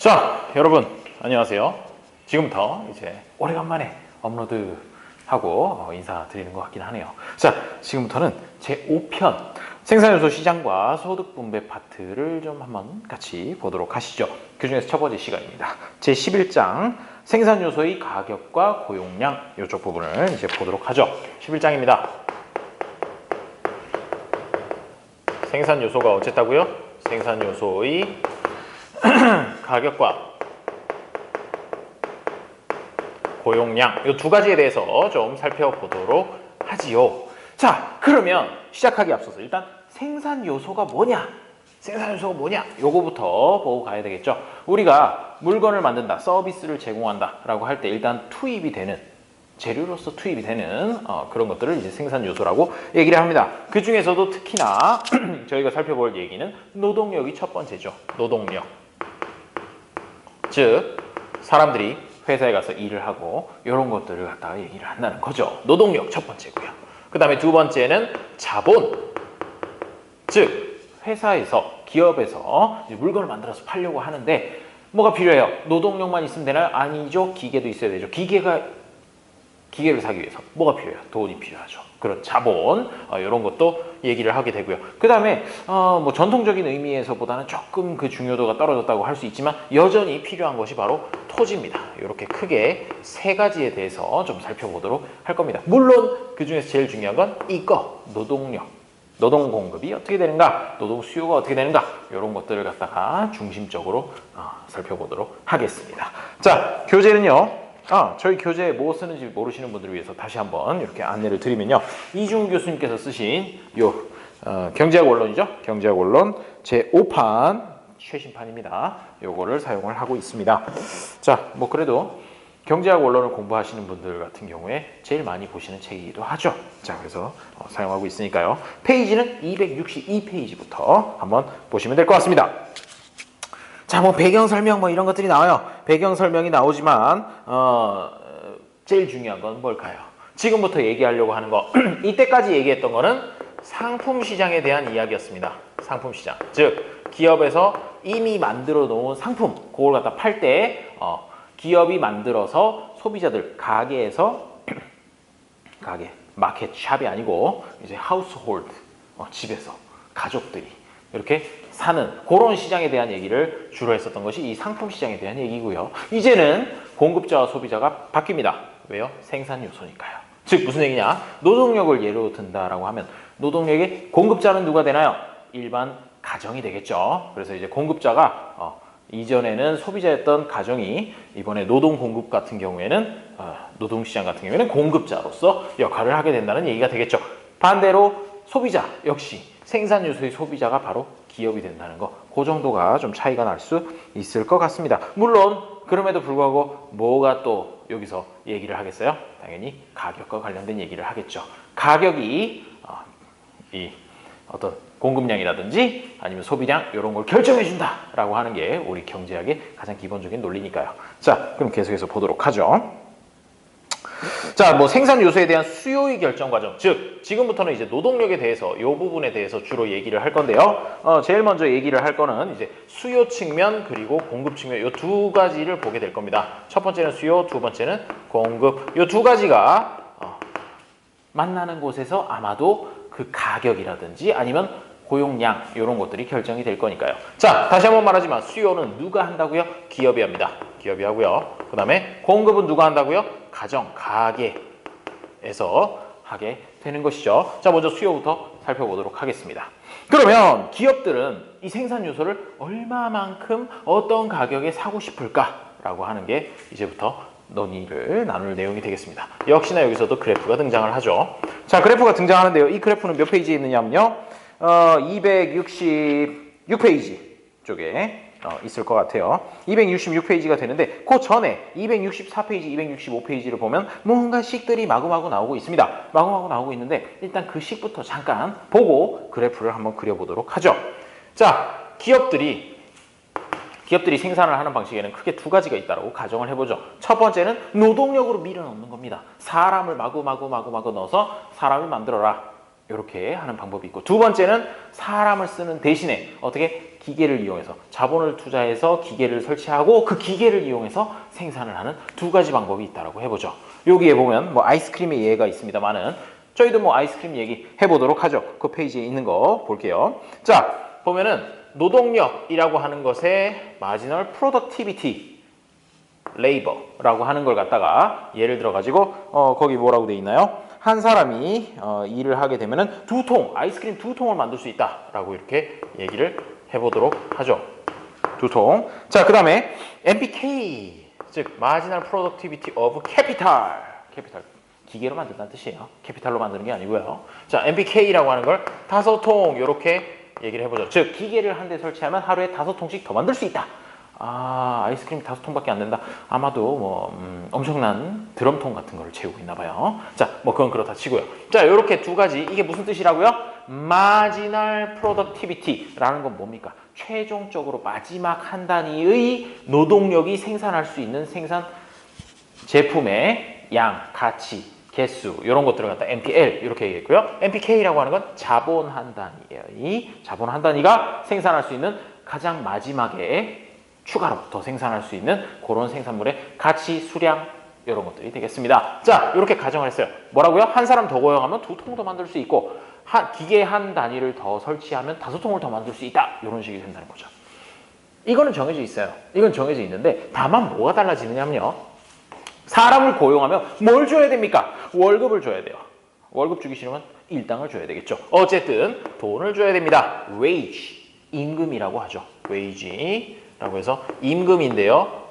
자, 여러분 안녕하세요. 지금부터 이제 오래간만에 업로드하고 인사드리는 것 같긴 하네요. 자, 지금부터는 제5편 생산요소 시장과 소득 분배 파트를 좀 한번 같이 보도록 하시죠. 그 중에서 첫 번째 시간입니다. 제11장 생산요소의 가격과 고용량 이쪽 부분을 이제 보도록 하죠. 11장입니다. 생산요소가 어쨌다고요? 생산요소의 가격과 고용량 이 두 가지에 대해서 좀 살펴보도록 하지요. 자, 그러면 시작하기 앞서서 일단 생산 요소가 뭐냐? 생산 요소가 뭐냐? 요거부터 보고 가야 되겠죠. 우리가 물건을 만든다, 서비스를 제공한다 라고 할 때 일단 투입이 되는 재료로서 투입이 되는 그런 것들을 이제 생산 요소라고 얘기를 합니다. 그 중에서도 특히나 저희가 살펴볼 얘기는 노동력이 첫 번째죠. 노동력. 즉 사람들이 회사에 가서 일을 하고 이런 것들을 갖다가 얘기를 한다는 거죠. 노동력 첫 번째고요. 그 다음에 두 번째는 자본. 즉 회사에서 기업에서 물건을 만들어서 팔려고 하는데 뭐가 필요해요? 노동력만 있으면 되나요? 아니죠. 기계도 있어야 되죠. 기계를 사기 위해서 뭐가 필요해요? 돈이 필요하죠. 그런 자본 이런 것도 얘기를 하게 되고요. 그 다음에 뭐 전통적인 의미에서보다는 조금 그 중요도가 떨어졌다고 할 수 있지만 여전히 필요한 것이 바로 토지입니다. 이렇게 크게 세 가지에 대해서 좀 살펴보도록 할 겁니다. 물론 그 중에서 제일 중요한 건 이거 노동력, 노동 공급이 어떻게 되는가, 노동 수요가 어떻게 되는가 이런 것들을 갖다가 중심적으로 살펴보도록 하겠습니다. 자, 교재는요. 저희 교재에 뭐 쓰는지 모르시는 분들을 위해서 다시 한번 이렇게 안내를 드리면요. 이중 교수님께서 쓰신 요 경제학 원론이죠. 경제학 원론 제5판 최신판입니다. 요거를 사용을 하고 있습니다. 자, 뭐 그래도 경제학 원론을 공부하시는 분들 같은 경우에 제일 많이 보시는 책이기도 하죠. 자, 그래서 사용하고 있으니까요. 페이지는 262페이지부터 한번 보시면 될 것 같습니다. 자, 뭐 배경 설명 뭐 이런 것들이 나와요. 배경 설명이 나오지만 제일 중요한 건 뭘까요? 지금부터 얘기하려고 하는 거 이때까지 얘기했던 거는 상품 시장에 대한 이야기였습니다. 상품 시장. 즉 기업에서 이미 만들어 놓은 상품 그걸 갖다 팔 때 기업이 만들어서 소비자들 가게에서 가게 마켓 샵이 아니고 이제 하우스홀드 집에서 가족들이 이렇게 사는 그런 시장에 대한 얘기를 주로 했었던 것이 이 상품 시장에 대한 얘기고요. 이제는 공급자와 소비자가 바뀝니다. 왜요? 생산 요소니까요. 즉 무슨 얘기냐? 노동력을 예로 든다라고 하면 노동력의 공급자는 누가 되나요? 일반 가정이 되겠죠. 그래서 이제 공급자가 이전에는 소비자였던 가정이 이번에 노동 공급 같은 경우에는 노동시장 같은 경우에는 공급자로서 역할을 하게 된다는 얘기가 되겠죠. 반대로 소비자 역시 생산 요소의 소비자가 바로 기업이 된다는 거, 그 정도가 좀 차이가 날 수 있을 것 같습니다. 물론 그럼에도 불구하고 뭐가 또 여기서 얘기를 하겠어요? 당연히 가격과 관련된 얘기를 하겠죠. 가격이 이 어떤 공급량이라든지 아니면 소비량 이런 걸 결정해 준다라고 하는 게 우리 경제학의 가장 기본적인 논리니까요. 자, 그럼 계속해서 보도록 하죠. 자, 뭐 생산 요소에 대한 수요의 결정 과정, 즉 지금부터는 이제 노동력에 대해서 이 부분에 대해서 주로 얘기를 할 건데요. 제일 먼저 얘기를 할 거는 이제 수요 측면 그리고 공급 측면 이 두 가지를 보게 될 겁니다. 첫 번째는 수요, 두 번째는 공급. 이 두 가지가 만나는 곳에서 아마도 그 가격이라든지 아니면 고용량 이런 것들이 결정이 될 거니까요. 자, 다시 한번 말하지만 수요는 누가 한다고요? 기업이 합니다. 기업이 하고요. 그 다음에 공급은 누가 한다고요? 가정, 가게에서 하게 되는 것이죠. 자, 먼저 수요부터 살펴보도록 하겠습니다. 그러면 기업들은 이 생산 요소를 얼마만큼 어떤 가격에 사고 싶을까라고 하는 게 이제부터 논의를 나눌 내용이 되겠습니다. 역시나 여기서도 그래프가 등장을 하죠. 자, 그래프가 등장하는데요. 이 그래프는 몇 페이지에 있느냐면요. 266페이지 쪽에 있을 것 같아요. 266페이지가 되는데 그 전에 264페이지, 265페이지를 보면 뭔가 식들이 마구마구 나오고 있습니다. 마구마구 나오고 있는데 일단 그 식부터 잠깐 보고 그래프를 한번 그려보도록 하죠. 자, 기업들이 생산을 하는 방식에는 크게 두 가지가 있다고 가정을 해보죠. 첫 번째는 노동력으로 밀어넣는 겁니다. 사람을 마구마구 넣어서 사람을 만들어라. 이렇게 하는 방법이 있고, 두 번째는 사람을 쓰는 대신에 어떻게 기계를 이용해서 자본을 투자해서 기계를 설치하고 그 기계를 이용해서 생산을 하는 두 가지 방법이 있다고 해보죠. 여기에 보면 뭐 아이스크림의 예가 있습니다만은 저희도 뭐 아이스크림 얘기 해보도록 하죠. 그 페이지에 있는 거 볼게요. 자, 보면은 노동력이라고 하는 것에 마지널 프로덕티비티 레이버라고 하는 걸 갖다가 예를 들어 가지고 거기 뭐라고 돼 있나요? 한 사람이 일을 하게 되면은 아이스크림 2통을 만들 수 있다라고 이렇게 얘기를 해보도록 하죠. 2통. 자, 그 다음에 MPK, 즉 Marginal Productivity of Capital. 기계로 만든다는 뜻이에요. 캐피탈로 만드는 게 아니고요. 자, MPK라고 하는 걸 5통 이렇게 얘기를 해보죠. 즉, 기계를 한 대 설치하면 하루에 5통씩 더 만들 수 있다. 아이스크림 5통밖에 안 된다. 아마도 뭐 엄청난 드럼통 같은 거를 채우고 있나 봐요. 자, 뭐 그건 그렇다 치고요. 자, 이렇게 두 가지. 이게 무슨 뜻이라고요? Marginal Productivity라는 건 뭡니까? 최종적으로 마지막 한 단위의 노동력이 생산할 수 있는 생산 제품의 양, 가치, 개수 이런 것들을 갖다 MPL 이렇게 얘기했고요. MPK라고 하는 건 자본 한 단위예요. 이 자본 한 단위가 생산할 수 있는 가장 마지막에 추가로 더 생산할 수 있는 그런 생산물의 가치, 수량 이런 것들이 되겠습니다. 자, 이렇게 가정을 했어요. 뭐라고요? 한 사람 더 고용하면 2통 더 만들 수 있고 기계 한 단위를 더 설치하면 5통을 더 만들 수 있다. 이런 식이 된다는 거죠. 이거는 정해져 있어요. 이건 정해져 있는데 다만 뭐가 달라지느냐면요. 사람을 고용하면 뭘 줘야 됩니까? 월급을 줘야 돼요. 월급 주기 싫으면 일당을 줘야 되겠죠. 어쨌든 돈을 줘야 됩니다. wage, 임금이라고 하죠. wage라고 해서 임금인데요.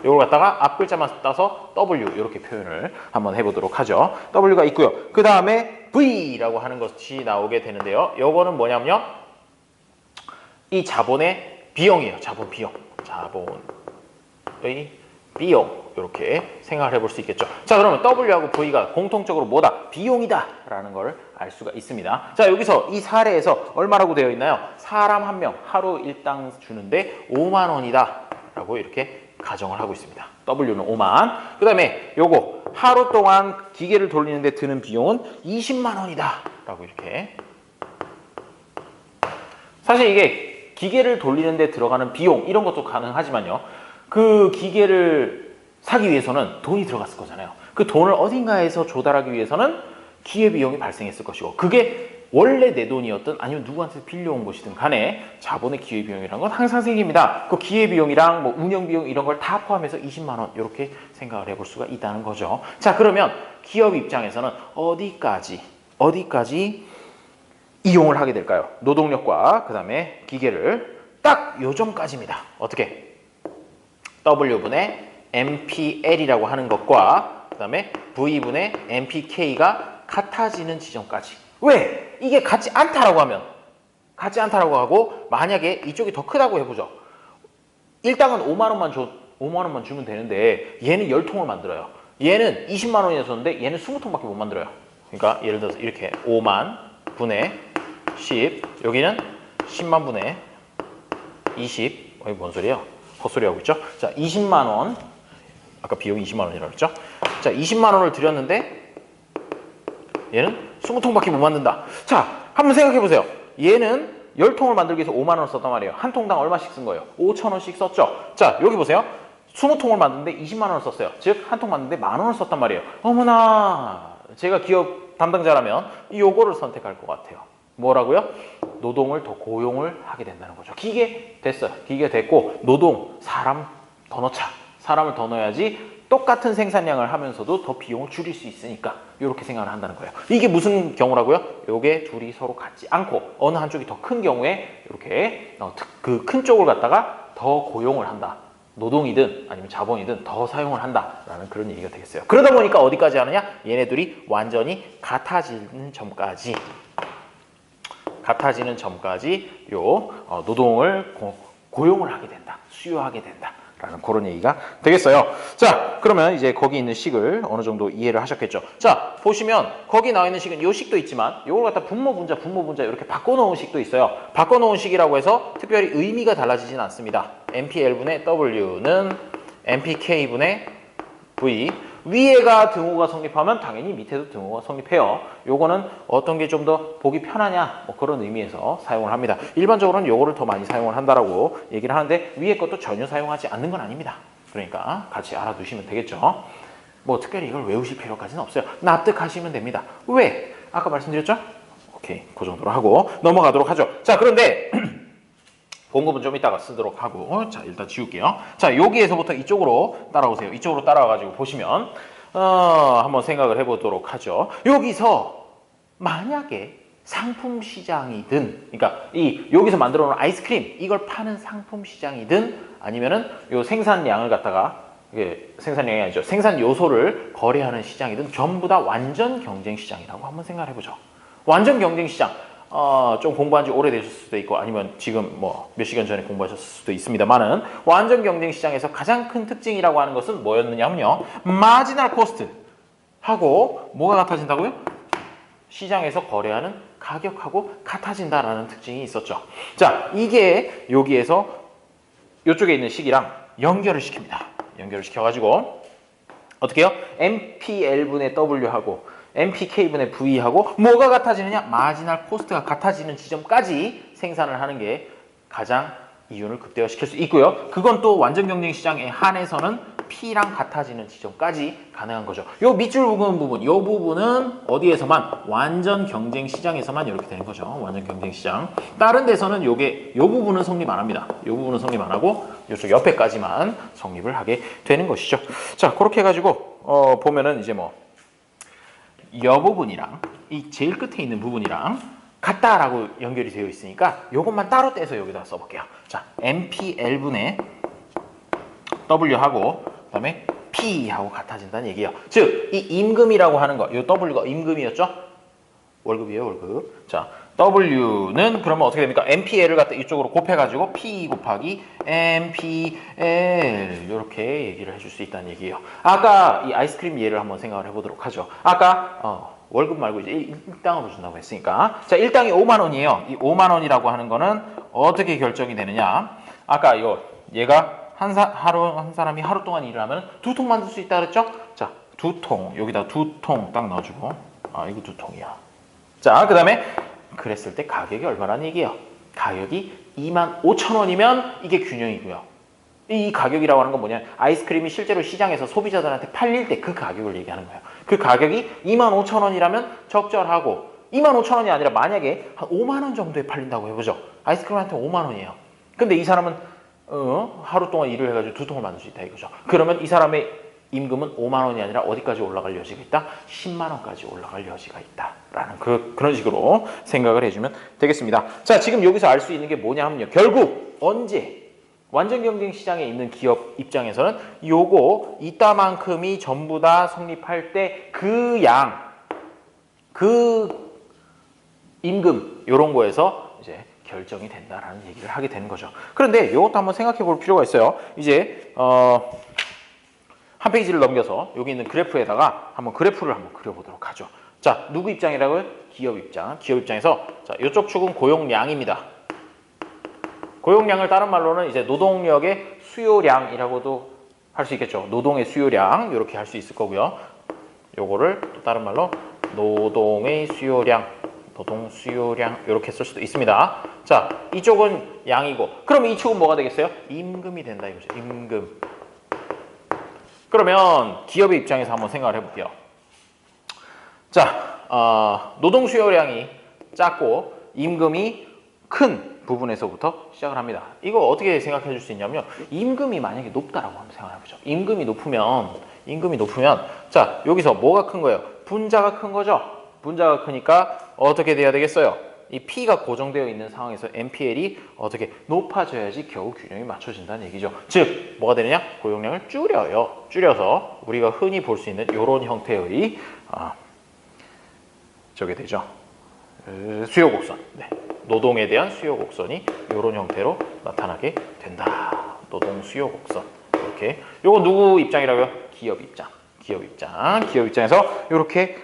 이걸 갖다가 앞 글자만 따서 W 이렇게 표현을 한번 해보도록 하죠. W가 있고요. 그 다음에 V라고 하는 것이 나오게 되는데요. 요거는 뭐냐면요. 이 자본의 비용이에요. 자본 비용. 자본의 비용. 이렇게 생각을 해볼 수 있겠죠. 자, 그러면 W하고 V가 공통적으로 뭐다? 비용이다 라는 걸 알 수가 있습니다. 자, 여기서 이 사례에서 얼마라고 되어 있나요? 사람 한 명 하루 일당 주는데 5만 원이다 라고 이렇게 가정을 하고 있습니다. W는 5만. 그 다음에 요거 하루 동안 기계를 돌리는데 드는 비용은 20만 원이다 라고 이렇게. 사실 이게 기계를 돌리는데 들어가는 비용 이런 것도 가능하지만요. 그 기계를 사기 위해서는 돈이 들어갔을 거잖아요. 그 돈을 어딘가에서 조달하기 위해서는 기회비용이 발생했을 것이고 그게 원래 내 돈이었든 아니면 누구한테 빌려온 것이든 간에 자본의 기회비용이라는 건 항상 생깁니다. 그 기회비용이랑 뭐 운영비용 이런 걸 다 포함해서 20만 원 이렇게 생각을 해볼 수가 있다는 거죠. 자, 그러면 기업 입장에서는 어디까지 이용을 하게 될까요? 노동력과 그 다음에 기계를 딱 요점까지입니다. 어떻게? W분의 MPL이라고 하는 것과 그 다음에 V분의 MPK가 같아지는 지점까지. 왜? 이게 같지 않다라고 하고 만약에 이쪽이 더 크다고 해보죠. 일당은 5만 원만 주면 되는데 얘는 10통을 만들어요. 얘는 20만 원이었었는데 얘는 20통밖에 못 만들어요. 그러니까 예를 들어서 이렇게 5만 분의 10 여기는 10만 분의 20 뭔 소리예요? 헛소리 하고 있죠? 자, 20만 원 아까 비용이 20만 원이라고 했죠? 자, 20만 원을 들였는데 얘는 20통밖에 못 만든다. 자, 한번 생각해 보세요. 얘는 10통을 만들기 위해서 5만 원을 썼단 말이에요. 한 통당 얼마씩 쓴 거예요? 5천 원씩 썼죠? 자, 여기 보세요. 20통을 만드는데 20만 원을 썼어요. 즉, 한 통 만드는데 만 원을 썼단 말이에요. 어머나, 제가 기업 담당자라면 요거를 선택할 것 같아요. 뭐라고요? 노동을 더 고용을 하게 된다는 거죠. 기계 됐어요. 기계 됐고 노동, 사람 더 넣자. 사람을 더 넣어야지 똑같은 생산량을 하면서도 더 비용을 줄일 수 있으니까 이렇게 생각을 한다는 거예요. 이게 무슨 경우라고요? 요게 둘이 서로 같지 않고 어느 한쪽이 더 큰 경우에 이렇게 그 큰 쪽을 갖다가 더 고용을 한다. 노동이든 아니면 자본이든 더 사용을 한다라는 그런 얘기가 되겠어요. 그러다 보니까 어디까지 하느냐? 얘네들이 완전히 같아지는 점까지 요 노동을 고용을 하게 된다. 수요하게 된다. 라는 그런 얘기가 되겠어요. 자, 그러면 이제 거기 있는 식을 어느 정도 이해를 하셨겠죠. 자, 보시면 거기 나와 있는 식은 요 식도 있지만 요걸 갖다 분모 분자 이렇게 바꿔놓은 식도 있어요. 바꿔놓은 식이라고 해서 특별히 의미가 달라지진 않습니다. MPL분의 W는 MPK분의 V 위에가 등호가 성립하면 당연히 밑에도 등호가 성립해요. 요거는 어떤 게 좀 더 보기 편하냐 뭐 그런 의미에서 사용을 합니다. 일반적으로는 요거를 더 많이 사용을 한다라고 얘기를 하는데 위에 것도 전혀 사용하지 않는 건 아닙니다. 그러니까 같이 알아두시면 되겠죠. 뭐 특별히 이걸 외우실 필요까지는 없어요. 납득하시면 됩니다. 왜? 아까 말씀드렸죠? 오케이, 그 정도로 하고 넘어가도록 하죠. 자, 그런데 공급은 좀 이따가 쓰도록 하고, 자, 일단 지울게요. 자, 여기에서부터 이쪽으로 따라오세요. 이쪽으로 따라와가지고 보시면 한번 생각을 해보도록 하죠. 여기서 만약에 상품 시장이든, 그러니까 여기서 만들어 놓은 아이스크림 이걸 파는 상품 시장이든 아니면은 요 생산량을 갖다가 이게 생산량이 아니죠. 생산 요소를 거래하는 시장이든 전부 다 완전 경쟁 시장이라고 한번 생각을 해보죠. 완전 경쟁 시장. 좀 공부한 지 오래되셨을 수도 있고 아니면 지금 뭐 몇 시간 전에 공부하셨을 수도 있습니다만은 완전 경쟁 시장에서 가장 큰 특징이라고 하는 것은 뭐였느냐면요. 마지널 코스트 하고 뭐가 같아진다고요? 시장에서 거래하는 가격하고 같아진다라는 특징이 있었죠. 자, 이게 여기에서 이쪽에 있는 식이랑 연결을 시킵니다. 연결을 시켜가지고 어떻게 해요? MPL분의 W하고 MPK분의 V하고 뭐가 같아지느냐? 마지널 코스트가 같아지는 지점까지 생산을 하는 게 가장 이윤을 극대화시킬 수 있고요. 그건 또 완전 경쟁 시장에 한해서는 P랑 같아지는 지점까지 가능한 거죠. 요 밑줄 긋은 부분, 요 부분은 어디에서만? 완전 경쟁 시장에서만 이렇게 되는 거죠. 완전 경쟁 시장. 다른 데서는 요 부분은 성립 안 합니다. 요 부분은 성립 안 하고 요쪽 옆에까지만 성립을 하게 되는 것이죠. 자, 그렇게 해가지고 보면은 이제 뭐 여 부분이랑 이 제일 끝에 있는 부분이랑 같다라고 연결이 되어 있으니까 요것만 따로 떼서 여기다 써볼게요. 자, MPL분의 W하고 그다음에 P하고 같아진다는 얘기예요. 즉, 이 임금이라고 하는 거, 요 W가 임금이었죠? 월급이에요, 월급. 자, W는 그러면 어떻게 됩니까? MPL을 갖다 이쪽으로 곱해가지고 P 곱하기 MPL 이렇게 얘기를 해줄 수 있다는 얘기예요. 아까 이 아이스크림 예를 한번 생각을 해보도록 하죠. 아까 월급 말고 이제 일당으로 준다고 했으니까 자, 일당이 5만 원이에요. 이 5만 원이라고 하는 거는 어떻게 결정이 되느냐? 아까 얘가 한 사람이 하루 동안 일을 하면 2통 만들 수 있다 그랬죠? 자, 2통 여기다 2통 딱 넣어주고 이거 2통이야. 자, 그 다음에 그랬을 때 가격이 얼마라는 얘기예요? 가격이 25,000원이면 이게 균형이고요. 이 가격이라고 하는 건 뭐냐? 아이스크림이 실제로 시장에서 소비자들한테 팔릴 때 그 가격을 얘기하는 거예요. 그 가격이 25,000원이라면 적절하고 25,000원이 아니라 만약에 한 5만 원 정도에 팔린다고 해보죠. 아이스크림한테 5만 원이에요. 근데 이 사람은 하루 동안 일을 해가지고 2통을 만들 수 있다 이거죠. 그러면 이 사람의 임금은 5만 원이 아니라 어디까지 올라갈 여지가 있다? 10만 원까지 올라갈 여지가 있다라는 그런 식으로 생각을 해주면 되겠습니다. 자, 지금 여기서 알 수 있는 게 뭐냐 하면요. 결국 언제 완전 경쟁 시장에 있는 기업 입장에서는 요거 이따만큼이 전부 다 성립할 때 그 양, 그 임금 요런 거에서 이제 결정이 된다라는 얘기를 하게 되는 거죠. 그런데 이것도 한번 생각해 볼 필요가 있어요. 이제 한 페이지를 넘겨서 여기 있는 그래프에다가 한번 그래프를 한번 그려보도록 하죠. 자, 누구 입장이라고요? 기업 입장. 기업 입장에서 자, 이쪽 축은 고용량입니다. 고용량을 다른 말로는 이제 노동력의 수요량이라고도 할 수 있겠죠. 노동의 수요량 이렇게 할 수 있을 거고요. 요거를 또 다른 말로 노동의 수요량, 노동 수요량 이렇게 쓸 수도 있습니다. 자, 이쪽은 양이고 그럼 이 축은 뭐가 되겠어요? 임금이 된다 이거죠. 임금. 그러면 기업의 입장에서 한번 생각을 해볼게요. 자, 노동 수요량이 작고 임금이 큰 부분에서부터 시작을 합니다. 이거 어떻게 생각해 줄 수 있냐면요. 임금이 만약에 높다라고 한번 생각해 보죠. 임금이 높으면 자, 여기서 뭐가 큰 거예요? 분자가 큰 거죠. 분자가 크니까 어떻게 돼야 되겠어요? 이 P가 고정되어 있는 상황에서 MPL이 어떻게 높아져야지 겨우 균형이 맞춰진다는 얘기죠. 즉, 뭐가 되느냐? 고용량을 줄여요. 줄여서 우리가 흔히 볼 수 있는 이런 형태의 저게 되죠. 수요 곡선. 네. 노동에 대한 수요 곡선이 이런 형태로 나타나게 된다. 노동 수요 곡선. 이렇게. 요거 누구 입장이라고요? 기업 입장. 기업 입장에서 이렇게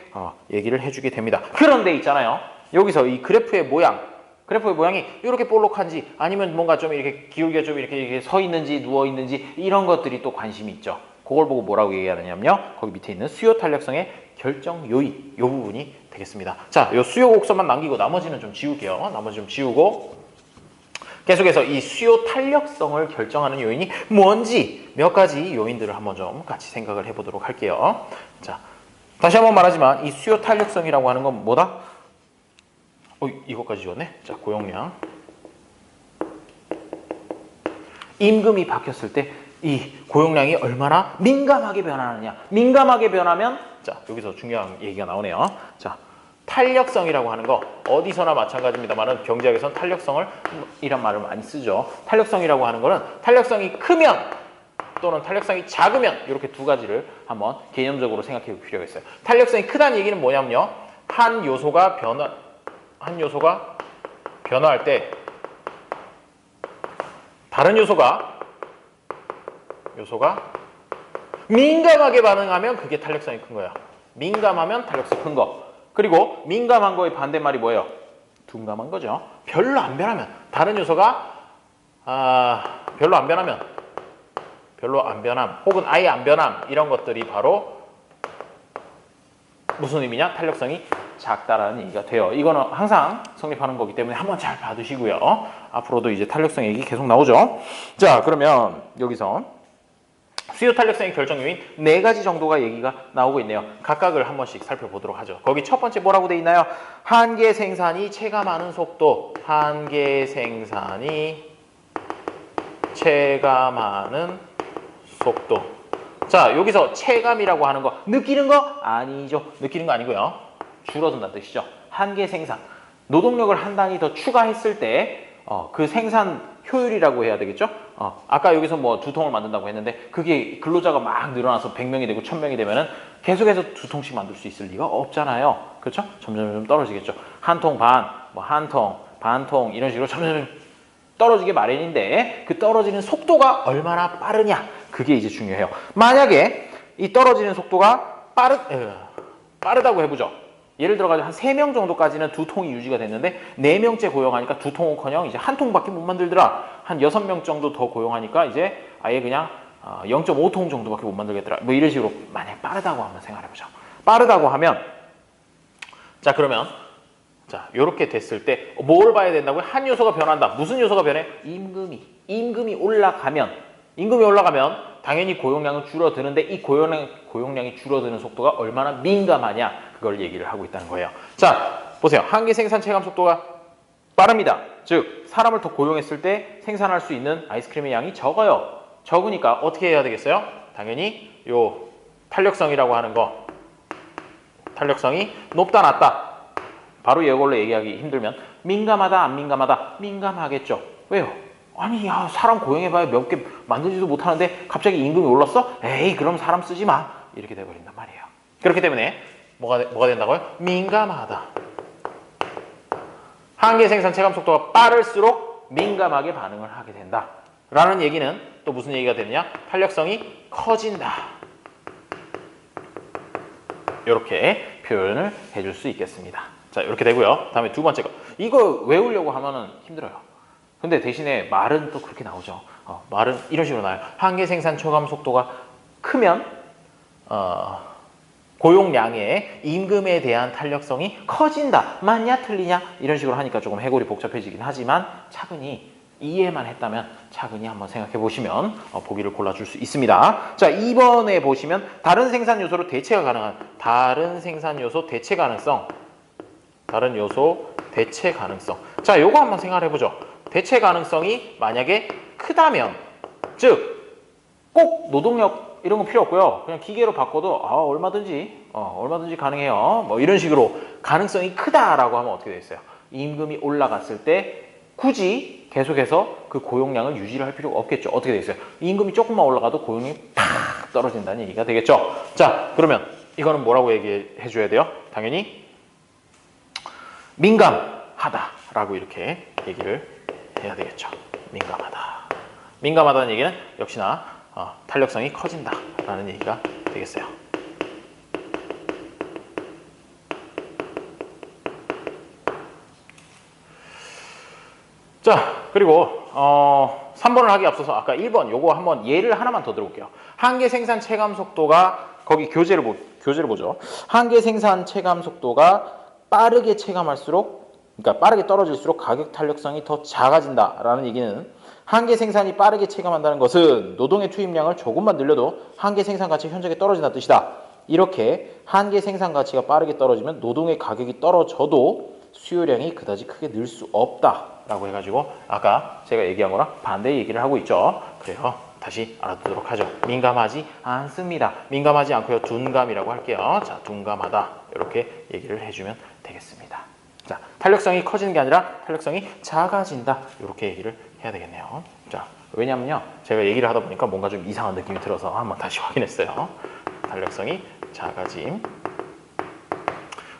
얘기를 해주게 됩니다. 그런데 있잖아요. 여기서 이 그래프의 모양이 이렇게 볼록한지 아니면 뭔가 좀 이렇게 기울겨 좀 이렇게 서 있는지 누워 있는지 이런 것들이 또 관심이 있죠. 그걸 보고 뭐라고 얘기하느냐면요. 거기 밑에 있는 수요 탄력성의 결정 요인, 요 부분이 되겠습니다. 자, 요 수요 곡선만 남기고 나머지는 좀 지울게요. 나머지 좀 지우고 계속해서 이 수요 탄력성을 결정하는 요인이 뭔지 몇 가지 요인들을 한번 좀 같이 생각을 해보도록 할게요. 자, 다시 한번 말하지만 이 수요 탄력성이라고 하는 건 뭐다? 이것까지 지웠네. 자, 고용량. 임금이 바뀌었을 때 이 고용량이 얼마나 민감하게 변하느냐. 민감하게 변하면, 자, 여기서 중요한 얘기가 나오네요. 자, 탄력성이라고 하는 거 어디서나 마찬가지입니다만 경제학에서는 탄력성을 이란 말을 많이 쓰죠. 탄력성이라고 하는 거는 탄력성이 크면 또는 탄력성이 작으면 이렇게 두 가지를 한번 개념적으로 생각해 볼 필요가 있어요. 탄력성이 크다는 얘기는 뭐냐면요. 한 요소가 변화할 때 다른 요소가 민감하게 반응하면 그게 탄력성이 큰 거야. 민감하면 탄력성이 큰 거. 그리고 민감한 거의 반대말이 뭐예요? 둔감한 거죠. 별로 안 변하면 다른 요소가 별로 안 변함 혹은 아예 안 변함 이런 것들이 바로 무슨 의미냐? 탄력성이 작다라는 얘기가 돼요. 이거는 항상 성립하는 거기 때문에 한번 잘 봐두시고요. 앞으로도 이제 탄력성 얘기 계속 나오죠. 자, 그러면 여기서 수요 탄력성의 결정 요인 4가지 정도가 얘기가 나오고 있네요. 각각을 한 번씩 살펴보도록 하죠. 거기 첫 번째 뭐라고 돼 있나요? 한계 생산이 체감하는 속도. 한계 생산이 체감하는 속도. 자, 여기서 체감이라고 하는 거 느끼는 거 아니죠. 느끼는 거 아니고요. 줄어든다는 뜻이죠. 한계 생산. 노동력을 한 단위 더 추가했을 때 그 생산 효율이라고 해야 되겠죠? 아까 여기서 뭐 2통을 만든다고 했는데 그게 근로자가 막 늘어나서 100명이 되고 1000명이 되면은 계속해서 2통씩 만들 수 있을 리가 없잖아요. 그렇죠? 점점 떨어지겠죠. 한 통 반, 뭐 한 통, 반 통 이런 식으로 점점 떨어지게 마련인데 그 떨어지는 속도가 얼마나 빠르냐 그게 이제 중요해요. 만약에 이 떨어지는 속도가 빠르다고 해보죠. 예를 들어가지고 한 3명 정도까지는 2통이 유지가 됐는데 4명째 고용하니까 2통은커녕 이제 한 통밖에 못 만들더라. 한 6명 정도 더 고용하니까 이제 아예 그냥 0.5통 정도밖에 못 만들겠더라. 뭐 이런 식으로 만약 빠르다고 한번 생각해보죠. 빠르다고 하면 자, 그러면 자, 요렇게 됐을 때 뭘 봐야 된다고요? 한 요소가 변한다. 무슨 요소가 변해? 임금이 올라가면 당연히 고용량은 줄어드는데 이 고용량이 줄어드는 속도가 얼마나 민감하냐 그걸 얘기를 하고 있다는 거예요. 자, 보세요. 한계 생산 체감 속도가 빠릅니다. 즉 사람을 더 고용했을 때 생산할 수 있는 아이스크림의 양이 적어요. 적으니까 어떻게 해야 되겠어요? 당연히 요 탄력성이라고 하는 거 탄력성이 높다 낮다 바로 이걸로 얘기하기 힘들면 민감하다 안 민감하다? 민감하겠죠. 왜요? 아니 사람 고용해봐야 몇 개 만들지도 못하는데 갑자기 임금이 올랐어? 에이 그럼 사람 쓰지 마. 이렇게 돼버린단 말이에요. 그렇기 때문에 뭐가 된다고요? 민감하다. 한계 생산 체감 속도가 빠를수록 민감하게 반응을 하게 된다. 라는 얘기는 또 무슨 얘기가 되느냐? 탄력성이 커진다. 이렇게 표현을 해줄 수 있겠습니다. 자, 이렇게 되고요. 다음에 두 번째 거. 이거 외우려고 하면은 힘들어요. 근데 대신에 말은 또 그렇게 나오죠. 말은 이런 식으로 나와요. 한계 생산 초감 속도가 크면 고용량의 임금에 대한 탄력성이 커진다. 맞냐 틀리냐 이런 식으로 하니까 조금 해골이 복잡해지긴 하지만 차근히 이해만 했다면 차근히 한번 생각해 보시면 보기를 골라줄 수 있습니다. 자, 2번에 보시면 다른 생산 요소로 대체가 가능한 다른 생산 요소 대체 가능성. 자, 요거 한번 생각해 보죠. 대체 가능성이 만약에 크다면 즉 꼭 노동력 이런 건 필요 없고요. 그냥 기계로 바꿔도 얼마든지 가능해요. 뭐 이런 식으로 가능성이 크다라고 하면 어떻게 되겠어요? 임금이 올라갔을 때 굳이 계속해서 그 고용량을 유지를 할 필요가 없겠죠. 어떻게 되겠어요? 임금이 조금만 올라가도 고용량이 팍 떨어진다는 얘기가 되겠죠. 자, 그러면 이거는 뭐라고 얘기해 줘야 돼요? 당연히 민감하다라고 이렇게 얘기를 해야 되겠죠. 민감하다는 얘기는 역시나 탄력성이 커진다라는 얘기가 되겠어요. 자, 그리고 3번을 하기 앞서서 아까 1번 요거 한번 예를 하나만 더 들어볼게요. 한계 생산 체감 속도가 거기 교재를 보죠. 한계 생산 체감 속도가 빠르게 체감할수록, 그러니까 빠르게 떨어질수록 가격 탄력성이 더 작아진다라는 얘기는, 한계 생산이 빠르게 체감한다는 것은 노동의 투입량을 조금만 늘려도 한계 생산 가치 현저하게 떨어진다는 뜻이다. 이렇게 한계 생산 가치가 빠르게 떨어지면 노동의 가격이 떨어져도 수요량이 그다지 크게 늘 수 없다라고 해가지고 아까 제가 얘기한 거랑 반대 얘기를 하고 있죠. 그래요. 다시 알아두도록 하죠. 민감하지 않습니다. 민감하지 않고요. 둔감이라고 할게요. 자, 둔감하다. 이렇게 얘기를 해주면 되겠습니다. 자, 탄력성이 커지는 게 아니라 탄력성이 작아진다. 이렇게 얘기를 해야 되겠네요. 자, 왜냐면요. 제가 얘기를 하다 보니까 뭔가 좀 이상한 느낌이 들어서 한번 다시 확인했어요. 탄력성이 작아짐.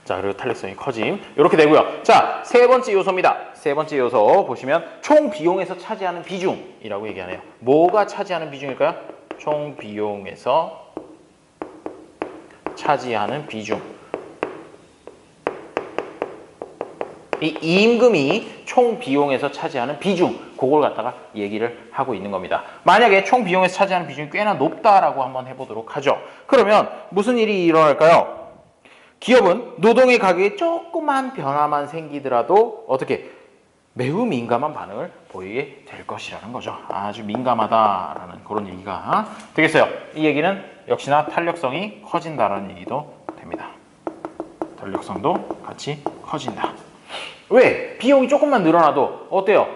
자, 그리고 탄력성이 커짐. 이렇게 되고요. 자, 세 번째 요소입니다. 세 번째 요소 보시면 총 비용에서 차지하는 비중이라고 얘기하네요. 뭐가 차지하는 비중일까요? 총 비용에서 차지하는 비중. 이 임금이 총 비용에서 차지하는 비중, 그걸 갖다가 얘기를 하고 있는 겁니다. 만약에 총 비용에서 차지하는 비중이 꽤나 높다라고 한번 해보도록 하죠. 그러면 무슨 일이 일어날까요? 기업은 노동의 가격에 조그만 변화만 생기더라도 어떻게 매우 민감한 반응을 보이게 될 것이라는 거죠. 아주 민감하다라는 그런 얘기가 되겠어요. 이 얘기는 역시나 탄력성이 커진다라는 얘기도 됩니다. 탄력성도 같이 커진다. 왜? 비용이 조금만 늘어나도 어때요?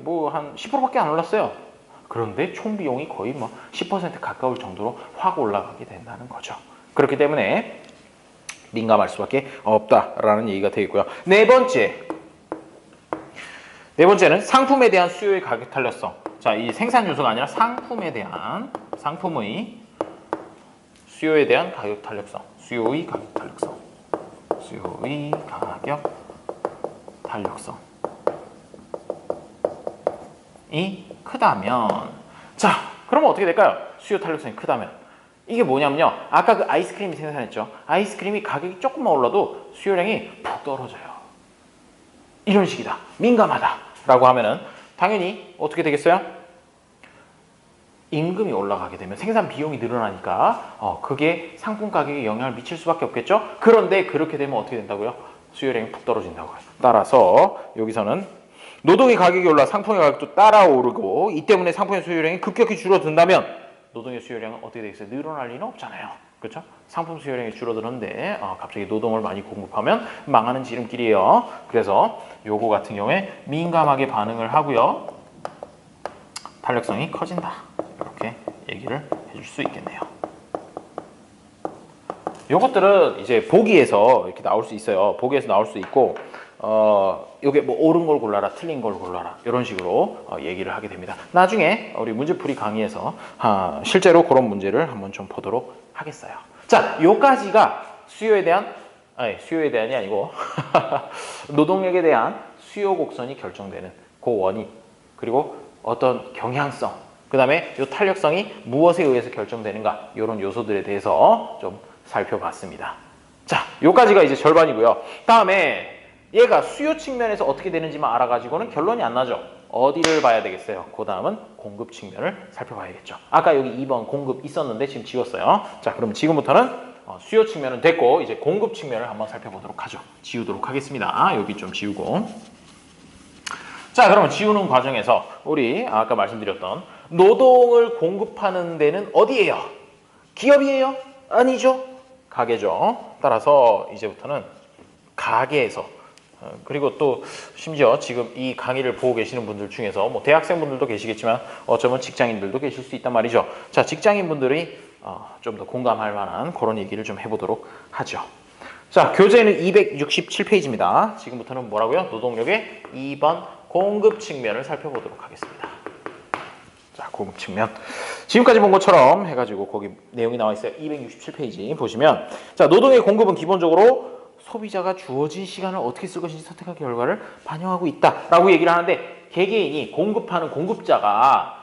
뭐 한 10%밖에 안 올랐어요. 그런데 총 비용이 거의 뭐 10% 가까울 정도로 확 올라가게 된다는 거죠. 그렇기 때문에 민감할 수밖에 없다라는 얘기가 되겠고요. 네 번째는 상품에 대한 수요의 가격 탄력성. 자, 이 생산 요소가 아니라 상품에 대한, 상품의 수요에 대한 가격 탄력성. 수요의 가격 탄력성. 수요의 가격 탄력성이 크다면, 자, 그러면 어떻게 될까요? 수요 탄력성이 크다면 이게 뭐냐면요, 아까 그 아이스크림이 생산했죠. 아이스크림이 가격이 조금만 올라도 수요량이 푹 떨어져요. 이런 식이다. 민감하다라고 하면은 당연히 어떻게 되겠어요? 임금이 올라가게 되면 생산 비용이 늘어나니까 그게 상품 가격에 영향을 미칠 수밖에 없겠죠. 그런데 그렇게 되면 어떻게 된다고요? 수요량이 푹 떨어진다고요. 따라서 여기서는 노동의 가격이 올라 상품의 가격도 따라 오르고, 이 때문에 상품의 수요량이 급격히 줄어든다면 노동의 수요량은 어떻게 되겠어요? 늘어날 리는 없잖아요. 그렇죠? 상품 수요량이 줄어드는데 갑자기 노동을 많이 공급하면 망하는 지름길이에요. 그래서 요거 같은 경우에 민감하게 반응을 하고요. 탄력성이 커진다. 이렇게 얘기를 해줄 수 있겠네요. 요것들은 이제 보기에서 이렇게 나올 수 있어요. 보기에서 나올 수 있고, 요게 뭐 옳은 걸 골라라, 틀린 걸 골라라, 이런 식으로 얘기를 하게 됩니다. 나중에 우리 문제풀이 강의에서 실제로 그런 문제를 한번 좀 보도록 하겠어요. 자, 요까지가 수요에 대한이 아니고 노동력에 대한 수요 곡선이 결정되는 그 원인, 그리고 어떤 경향성, 그 다음에 요 탄력성이 무엇에 의해서 결정되는가, 이런 요소들에 대해서 좀 살펴봤습니다. 자, 요까지가 이제 절반이고요. 다음에 얘가 수요 측면에서 어떻게 되는지만 알아가지고는 결론이 안 나죠. 어디를 봐야 되겠어요? 그 다음은 공급 측면을 살펴봐야겠죠. 아까 여기 2번 공급 있었는데 지금 지웠어요. 자, 그러면 지금부터는 수요 측면은 됐고 이제 공급 측면을 한번 살펴보도록 하죠. 지우도록 하겠습니다. 여기 좀 지우고. 자, 그러면 지우는 과정에서 우리 아까 말씀드렸던 노동을 공급하는 데는 어디예요? 기업이에요? 아니죠? 가게죠. 따라서 이제부터는 가게에서, 그리고 또 심지어 지금 이 강의를 보고 계시는 분들 중에서 뭐 대학생분들도 계시겠지만 어쩌면 직장인들도 계실 수 있단 말이죠. 자, 직장인분들이 좀 더 공감할 만한 그런 얘기를 좀 해보도록 하죠. 자, 교재는 267페이지입니다. 지금부터는 뭐라고요? 노동력의 2번 공급 측면을 살펴보도록 하겠습니다. 자, 공급 측면. 지금까지 본 것처럼 해가지고 거기 내용이 나와 있어요. 267페이지 보시면, 자, 노동의 공급은 기본적으로 소비자가 주어진 시간을 어떻게 쓸 것인지 선택한 결과를 반영하고 있다라고 얘기를 하는데, 개개인이 공급하는 공급자가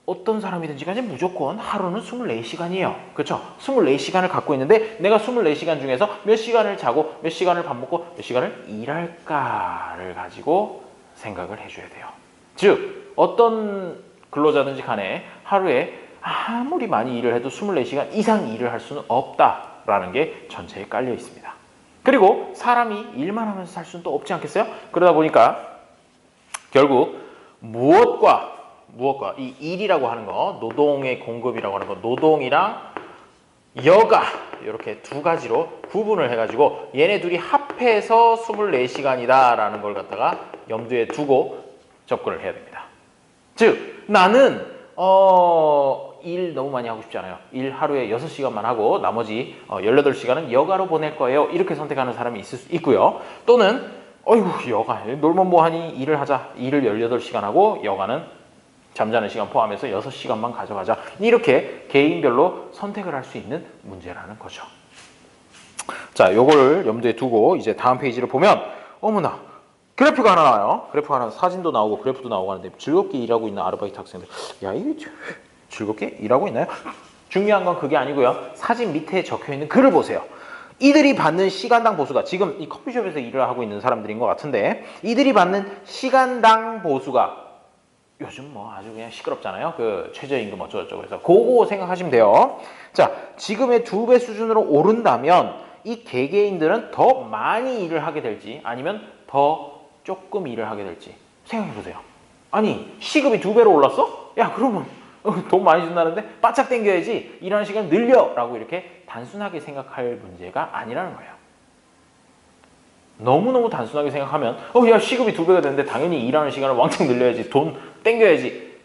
어떤 사람이든지 간에 무조건 하루는 24시간이에요. 그렇죠? 24시간을 갖고 있는데 내가 24시간 중에서 몇 시간을 자고 몇 시간을 밥 먹고 몇 시간을 일할까를 가지고 생각을 해줘야 돼요. 즉 어떤 근로자든지 간에 하루에 아무리 많이 일을 해도 24시간 이상 일을 할 수는 없다라는 게 전체에 깔려 있습니다. 그리고 사람이 일만 하면서 살 수는 또 없지 않겠어요? 그러다 보니까 결국 무엇과 이 일이라고 하는 거, 노동의 공급이라고 하는 거, 노동이랑 여가 이렇게 두 가지로 구분을 해가지고 얘네 둘이 합해서 24시간이다라는 걸 갖다가 염두에 두고 접근을 해야 됩니다. 즉 나는 일 너무 많이 하고 싶지 않아요. 일 하루에 6시간만 하고 나머지 18시간은 여가로 보낼 거예요. 이렇게 선택하는 사람이 있을 수 있고요. 또는 어이구 여가 놀면 뭐하니 일을 하자. 일을 18시간 하고 여가는 잠자는 시간 포함해서 6시간만 가져가자. 이렇게 개인별로 선택을 할 수 있는 문제라는 거죠. 자, 요거를 염두에 두고 이제 다음 페이지를 보면 어머나 그래프가 하나 나와요. 그래프가 하나 사진도 나오고 그래프도 나오고 하는데 즐겁게 일하고 있는 아르바이트 학생들. 야 이게 즐겁게 일하고 있나요? 중요한 건 그게 아니고요. 사진 밑에 적혀있는 글을 보세요. 이들이 받는 시간당 보수가 지금 이 커피숍에서 일을 하고 있는 사람들인 것 같은데 이들이 받는 시간당 보수가 요즘 뭐 아주 그냥 시끄럽잖아요. 그 최저임금 어쩌고저쩌고 해서 그거 생각하시면 돼요. 자, 지금의 2배 수준으로 오른다면 이 개개인들은 더 많이 일을 하게 될지 아니면 더 조금 일을 하게 될지 생각해 보세요. 아니 시급이 2배로 올랐어? 야 그러면 돈 많이 준다는데 바짝 당겨야지 일하는 시간 늘려 라고 이렇게 단순하게 생각할 문제가 아니라는 거예요. 너무너무 단순하게 생각하면 야 시급이 2배가 되는데 당연히 일하는 시간을 왕창 늘려야지 돈 땡겨야지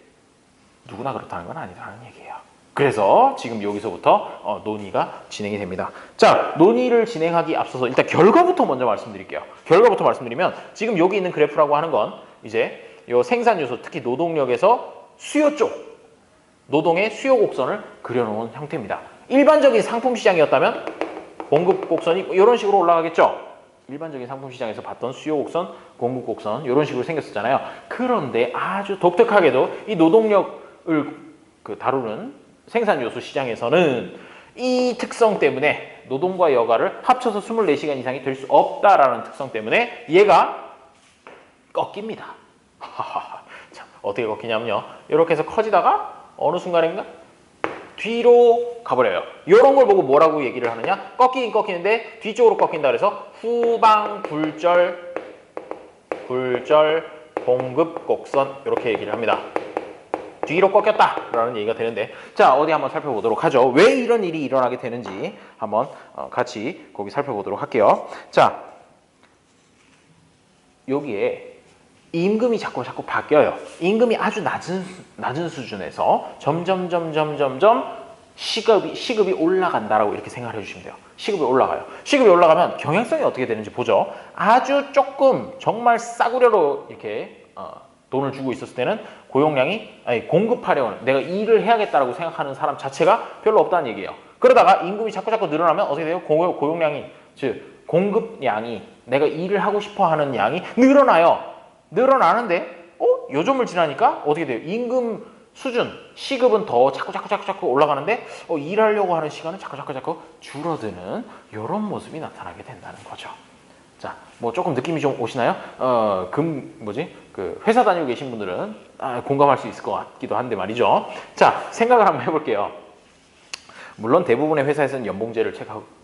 누구나 그렇다는 건 아니라는 얘기예요. 그래서 지금 여기서부터 논의가 진행이 됩니다. 자, 논의를 진행하기 앞서서 일단 결과부터 먼저 말씀드릴게요. 결과부터 말씀드리면 지금 여기 있는 그래프라고 하는 건 이제 요 생산 요소 특히 노동력에서 수요 쪽 노동의 수요 곡선을 그려놓은 형태입니다. 일반적인 상품 시장이었다면 공급 곡선이 이런 식으로 올라가겠죠. 일반적인 상품 시장에서 봤던 수요 곡선, 공급 곡선 이런 식으로 생겼었잖아요. 그런데 아주 독특하게도 이 노동력을 다루는 생산 요소 시장에서는 이 특성 때문에 노동과 여가를 합쳐서 24시간 이상이 될 수 없다라는 특성 때문에 얘가 꺾입니다. 자, 어떻게 꺾이냐면요. 이렇게 해서 커지다가 어느 순간인가 뒤로 가버려요. 이런 걸 보고 뭐라고 얘기를 하느냐? 꺾이긴 꺾이는데 뒤쪽으로 꺾인다 그래서 후방 굴절 공급 곡선 이렇게 얘기를 합니다. 뒤로 꺾였다라는 얘기가 되는데 자 어디 한번 살펴보도록 하죠. 왜 이런 일이 일어나게 되는지 한번 같이 거기 살펴보도록 할게요. 자 여기에 임금이 자꾸 바뀌어요. 임금이 아주 낮은 수준에서 점점 시급이 올라간다라고 이렇게 생각을 해주시면 돼요. 시급이 올라가요. 시급이 올라가면 경향성이 어떻게 되는지 보죠. 아주 조금 정말 싸구려로 이렇게 돈을 주고 있었을 때는 공급하려는 내가 일을 해야겠다라고 생각하는 사람 자체가 별로 없다는 얘기예요. 그러다가 임금이 자꾸 늘어나면 어떻게 돼요? 고용량이 즉 공급량이 내가 일을 하고 싶어하는 양이 늘어나는데 요점을 지나니까 어떻게 돼요? 임금 수준, 시급은 더 자꾸 올라가는데 일하려고 하는 시간은 자꾸 줄어드는 이런 모습이 나타나게 된다는 거죠. 자, 뭐 조금 느낌이 좀 오시나요? 그 회사 다니고 계신 분들은 공감할 수 있을 것 같기도 한데 말이죠. 자, 생각을 한번 해볼게요. 물론 대부분의 회사에서는 연봉제를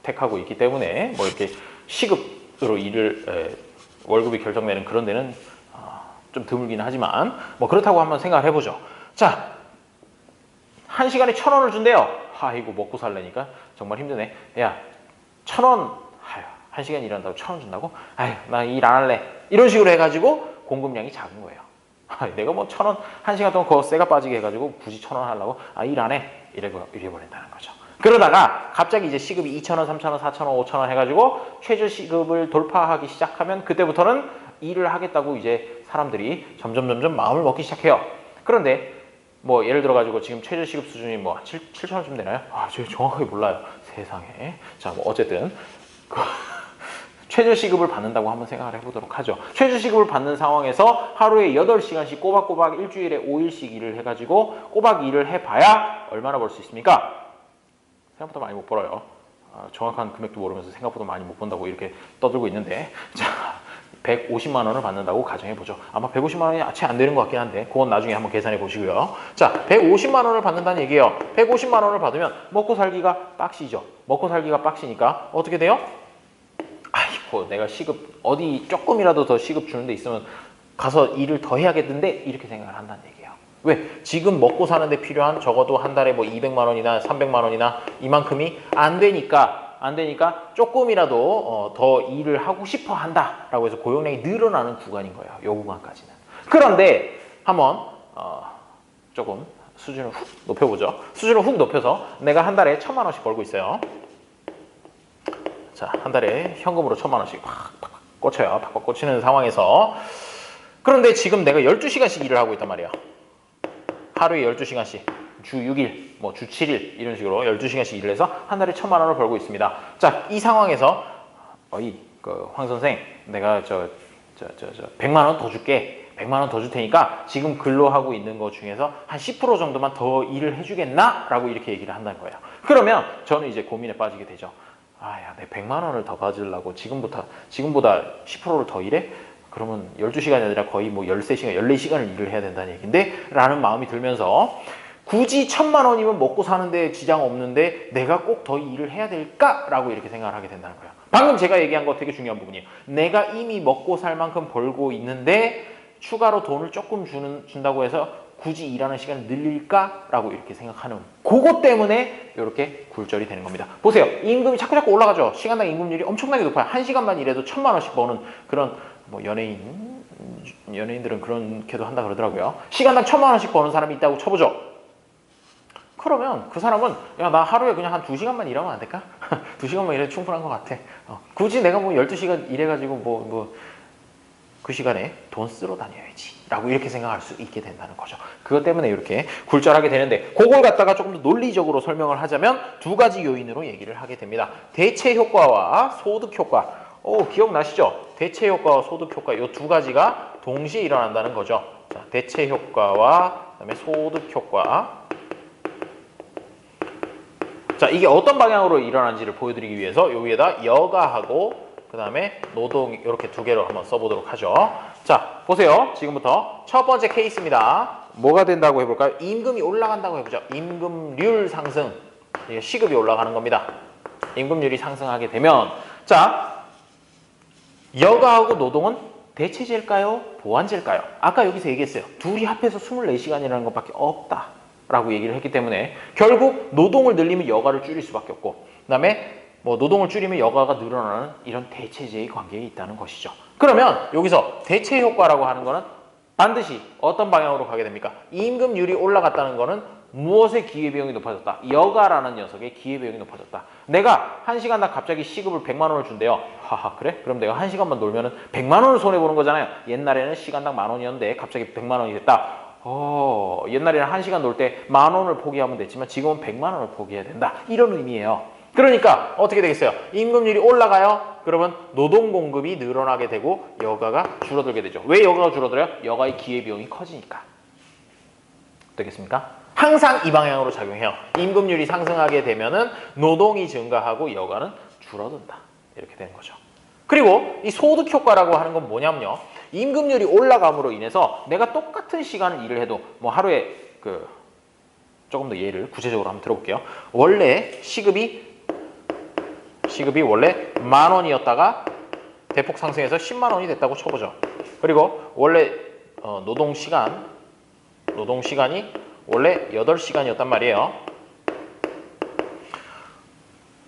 택하고 있기 때문에 뭐 이렇게 시급으로 월급이 결정되는 그런 데는 좀 드물긴 하지만 뭐 그렇다고 한번 생각을 해보죠. 자, 1시간에 1,000원을 준대요. 아이고 먹고 살려니까 정말 힘드네. 야, 1,000원 1시간 일한다고 1,000원 준다고? 아유 나 일 안 할래. 이런 식으로 해가지고 공급량이 작은 거예요. 내가 뭐 1,000원 1시간 동안 그거 쇠가 빠지게 해가지고 굳이 1,000원 하려고 일 안 해. 이래버린다는 거죠. 그러다가 갑자기 이제 시급이 2,000원, 3,000원, 4,000원, 5,000원 해가지고 최저 시급을 돌파하기 시작하면 그때부터는 일을 하겠다고 이제 사람들이 점점 마음을 먹기 시작해요. 그런데 뭐 예를 들어가지고 지금 최저 시급 수준이 뭐 7,000원쯤 되나요? 제가 정확하게 몰라요. 세상에. 자, 뭐 어쨌든 최저 시급을 받는다고 한번 생각을 해보도록 하죠. 최저 시급을 받는 상황에서 하루에 8시간씩 꼬박꼬박 일주일에 5일씩 일을 해가지고 꼬박 일을 해봐야 얼마나 벌 수 있습니까? 생각보다 많이 못 벌어요. 정확한 금액도 모르면서 생각보다 많이 못 번다고 이렇게 떠들고 있는데 자 150만 원을 받는다고 가정해보죠. 아마 150만 원이 채 안 되는 것 같긴 한데 그건 나중에 한번 계산해 보시고요. 자, 150만 원을 받는다는 얘기예요. 150만 원을 받으면 먹고 살기가 빡시죠. 먹고 살기가 빡시니까 어떻게 돼요? 아이고, 내가 시급 어디 조금이라도 더 시급 주는 데 있으면 가서 일을 더 해야겠는데 이렇게 생각을 한다는 얘기예요. 왜? 지금 먹고 사는데 필요한 적어도 한 달에 뭐 200만 원이나 300만 원이나 이만큼이 안 되니까 조금이라도 더 일을 하고 싶어 한다라고 해서 고용량이 늘어나는 구간인 거예요. 요 구간까지는. 그런데 한번 조금 수준을 훅 높여보죠. 수준을 훅 높여서 내가 한 달에 1,000만 원씩 벌고 있어요. 자, 한 달에 현금으로 1,000만 원씩 팍팍 꽂혀요. 팍팍 꽂히는 상황에서 그런데 지금 내가 12시간씩 일을 하고 있단 말이에요. 하루에 12시간씩. 주 6일, 뭐 주 7일 이런 식으로 12시간씩 일을 해서 한 달에 1,000만 원을 벌고 있습니다. 자, 이 상황에서 황 선생, 내가 100만 원 더 줄게. 100만 원 더 줄 테니까 지금 근로하고 있는 것 중에서 한 10% 정도만 더 일을 해주겠나? 라고 이렇게 얘기를 한다는 거예요. 그러면 저는 이제 고민에 빠지게 되죠. 야, 내 100만 원을 더 받으려고 지금보다 10%를 더 일해? 그러면 12시간이 아니라 거의 뭐 13시간, 14시간을 일을 해야 된다는 얘기인데? 라는 마음이 들면서 굳이 1,000만 원이면 먹고 사는데 지장 없는데 내가 꼭 더 일을 해야 될까라고 이렇게 생각을 하게 된다는 거예요. 방금 제가 얘기한 거 되게 중요한 부분이에요. 내가 이미 먹고 살 만큼 벌고 있는데 추가로 돈을 조금 준다고 해서 굳이 일하는 시간을 늘릴까라고 이렇게 생각하는 그것 때문에 이렇게 굴절이 되는 겁니다. 보세요. 임금이 자꾸 올라가죠. 시간당 임금률이 엄청나게 높아요. 1시간만 일해도 1,000만 원씩 버는 그런 뭐 연예인들은 그렇게도 한다 그러더라고요. 시간당 1,000만 원씩 버는 사람이 있다고 쳐보죠. 그러면 그 사람은 야, 나 하루에 그냥 한 2시간만 일하면 안 될까? 2시간만 일해도 충분한 것 같아. 굳이 내가 뭐 12시간 일해가지고 그 시간에 돈 쓰러 다녀야지 라고 이렇게 생각할 수 있게 된다는 거죠. 그것 때문에 이렇게 굴절하게 되는데 그걸 갖다가 조금 더 논리적으로 설명을 하자면 두 가지 요인으로 얘기를 하게 됩니다. 대체 효과와 소득 효과. 기억나시죠? 대체 효과와 소득 효과 이 두 가지가 동시에 일어난다는 거죠. 자, 대체 효과와 그다음에 소득 효과. 자, 이게 어떤 방향으로 일어나는지를 보여드리기 위해서 여기에다 여가하고 그 다음에 노동 이렇게 두 개로 한번 써보도록 하죠. 자, 보세요. 지금부터 첫 번째 케이스입니다. 뭐가 된다고 해볼까요? 임금이 올라간다고 해보죠. 임금률 상승. 이게 시급이 올라가는 겁니다. 임금률이 상승하게 되면 자, 여가하고 노동은 대체제일까요? 보완제일까요? 아까 여기서 얘기했어요. 둘이 합해서 24시간이라는 것밖에 없다 라고 얘기를 했기 때문에 결국 노동을 늘리면 여가를 줄일 수밖에 없고 그 다음에 뭐 노동을 줄이면 여가가 늘어나는 이런 대체제의 관계에 있다는 것이죠. 그러면 여기서 대체 효과라고 하는 거는 반드시 어떤 방향으로 가게 됩니까? 임금률이 올라갔다는 거는 무엇의 기회비용이 높아졌다? 여가라는 녀석의 기회비용이 높아졌다. 내가 1시간당 갑자기 시급을 100만 원을 준대요. 하하, 그래? 그럼 내가 1시간만 놀면은 100만 원을 손해보는 거잖아요. 옛날에는 시간당 10,000원이었는데 갑자기 100만 원이 됐다. 옛날에는 1시간 놀 때 10,000원을 포기하면 됐지만 지금은 100만 원을 포기해야 된다. 이런 의미예요. 그러니까 어떻게 되겠어요? 임금률이 올라가요. 그러면 노동 공급이 늘어나게 되고 여가가 줄어들게 되죠. 왜 여가가 줄어들어요? 여가의 기회비용이 커지니까. 되겠습니까? 항상 이 방향으로 작용해요. 임금률이 상승하게 되면은 노동이 증가하고 여가는 줄어든다. 이렇게 되는 거죠. 그리고 이 소득 효과라고 하는 건 뭐냐면요. 임금률이 올라감으로 인해서 내가 똑같은 시간을 일을 해도 뭐 하루에 조금 더 예를 구체적으로 한번 들어볼게요. 원래 시급이 원래 10,000원이었다가 대폭 상승해서 10만 원이 됐다고 쳐보죠. 그리고 원래 노동 시간이 원래 8시간이었단 말이에요.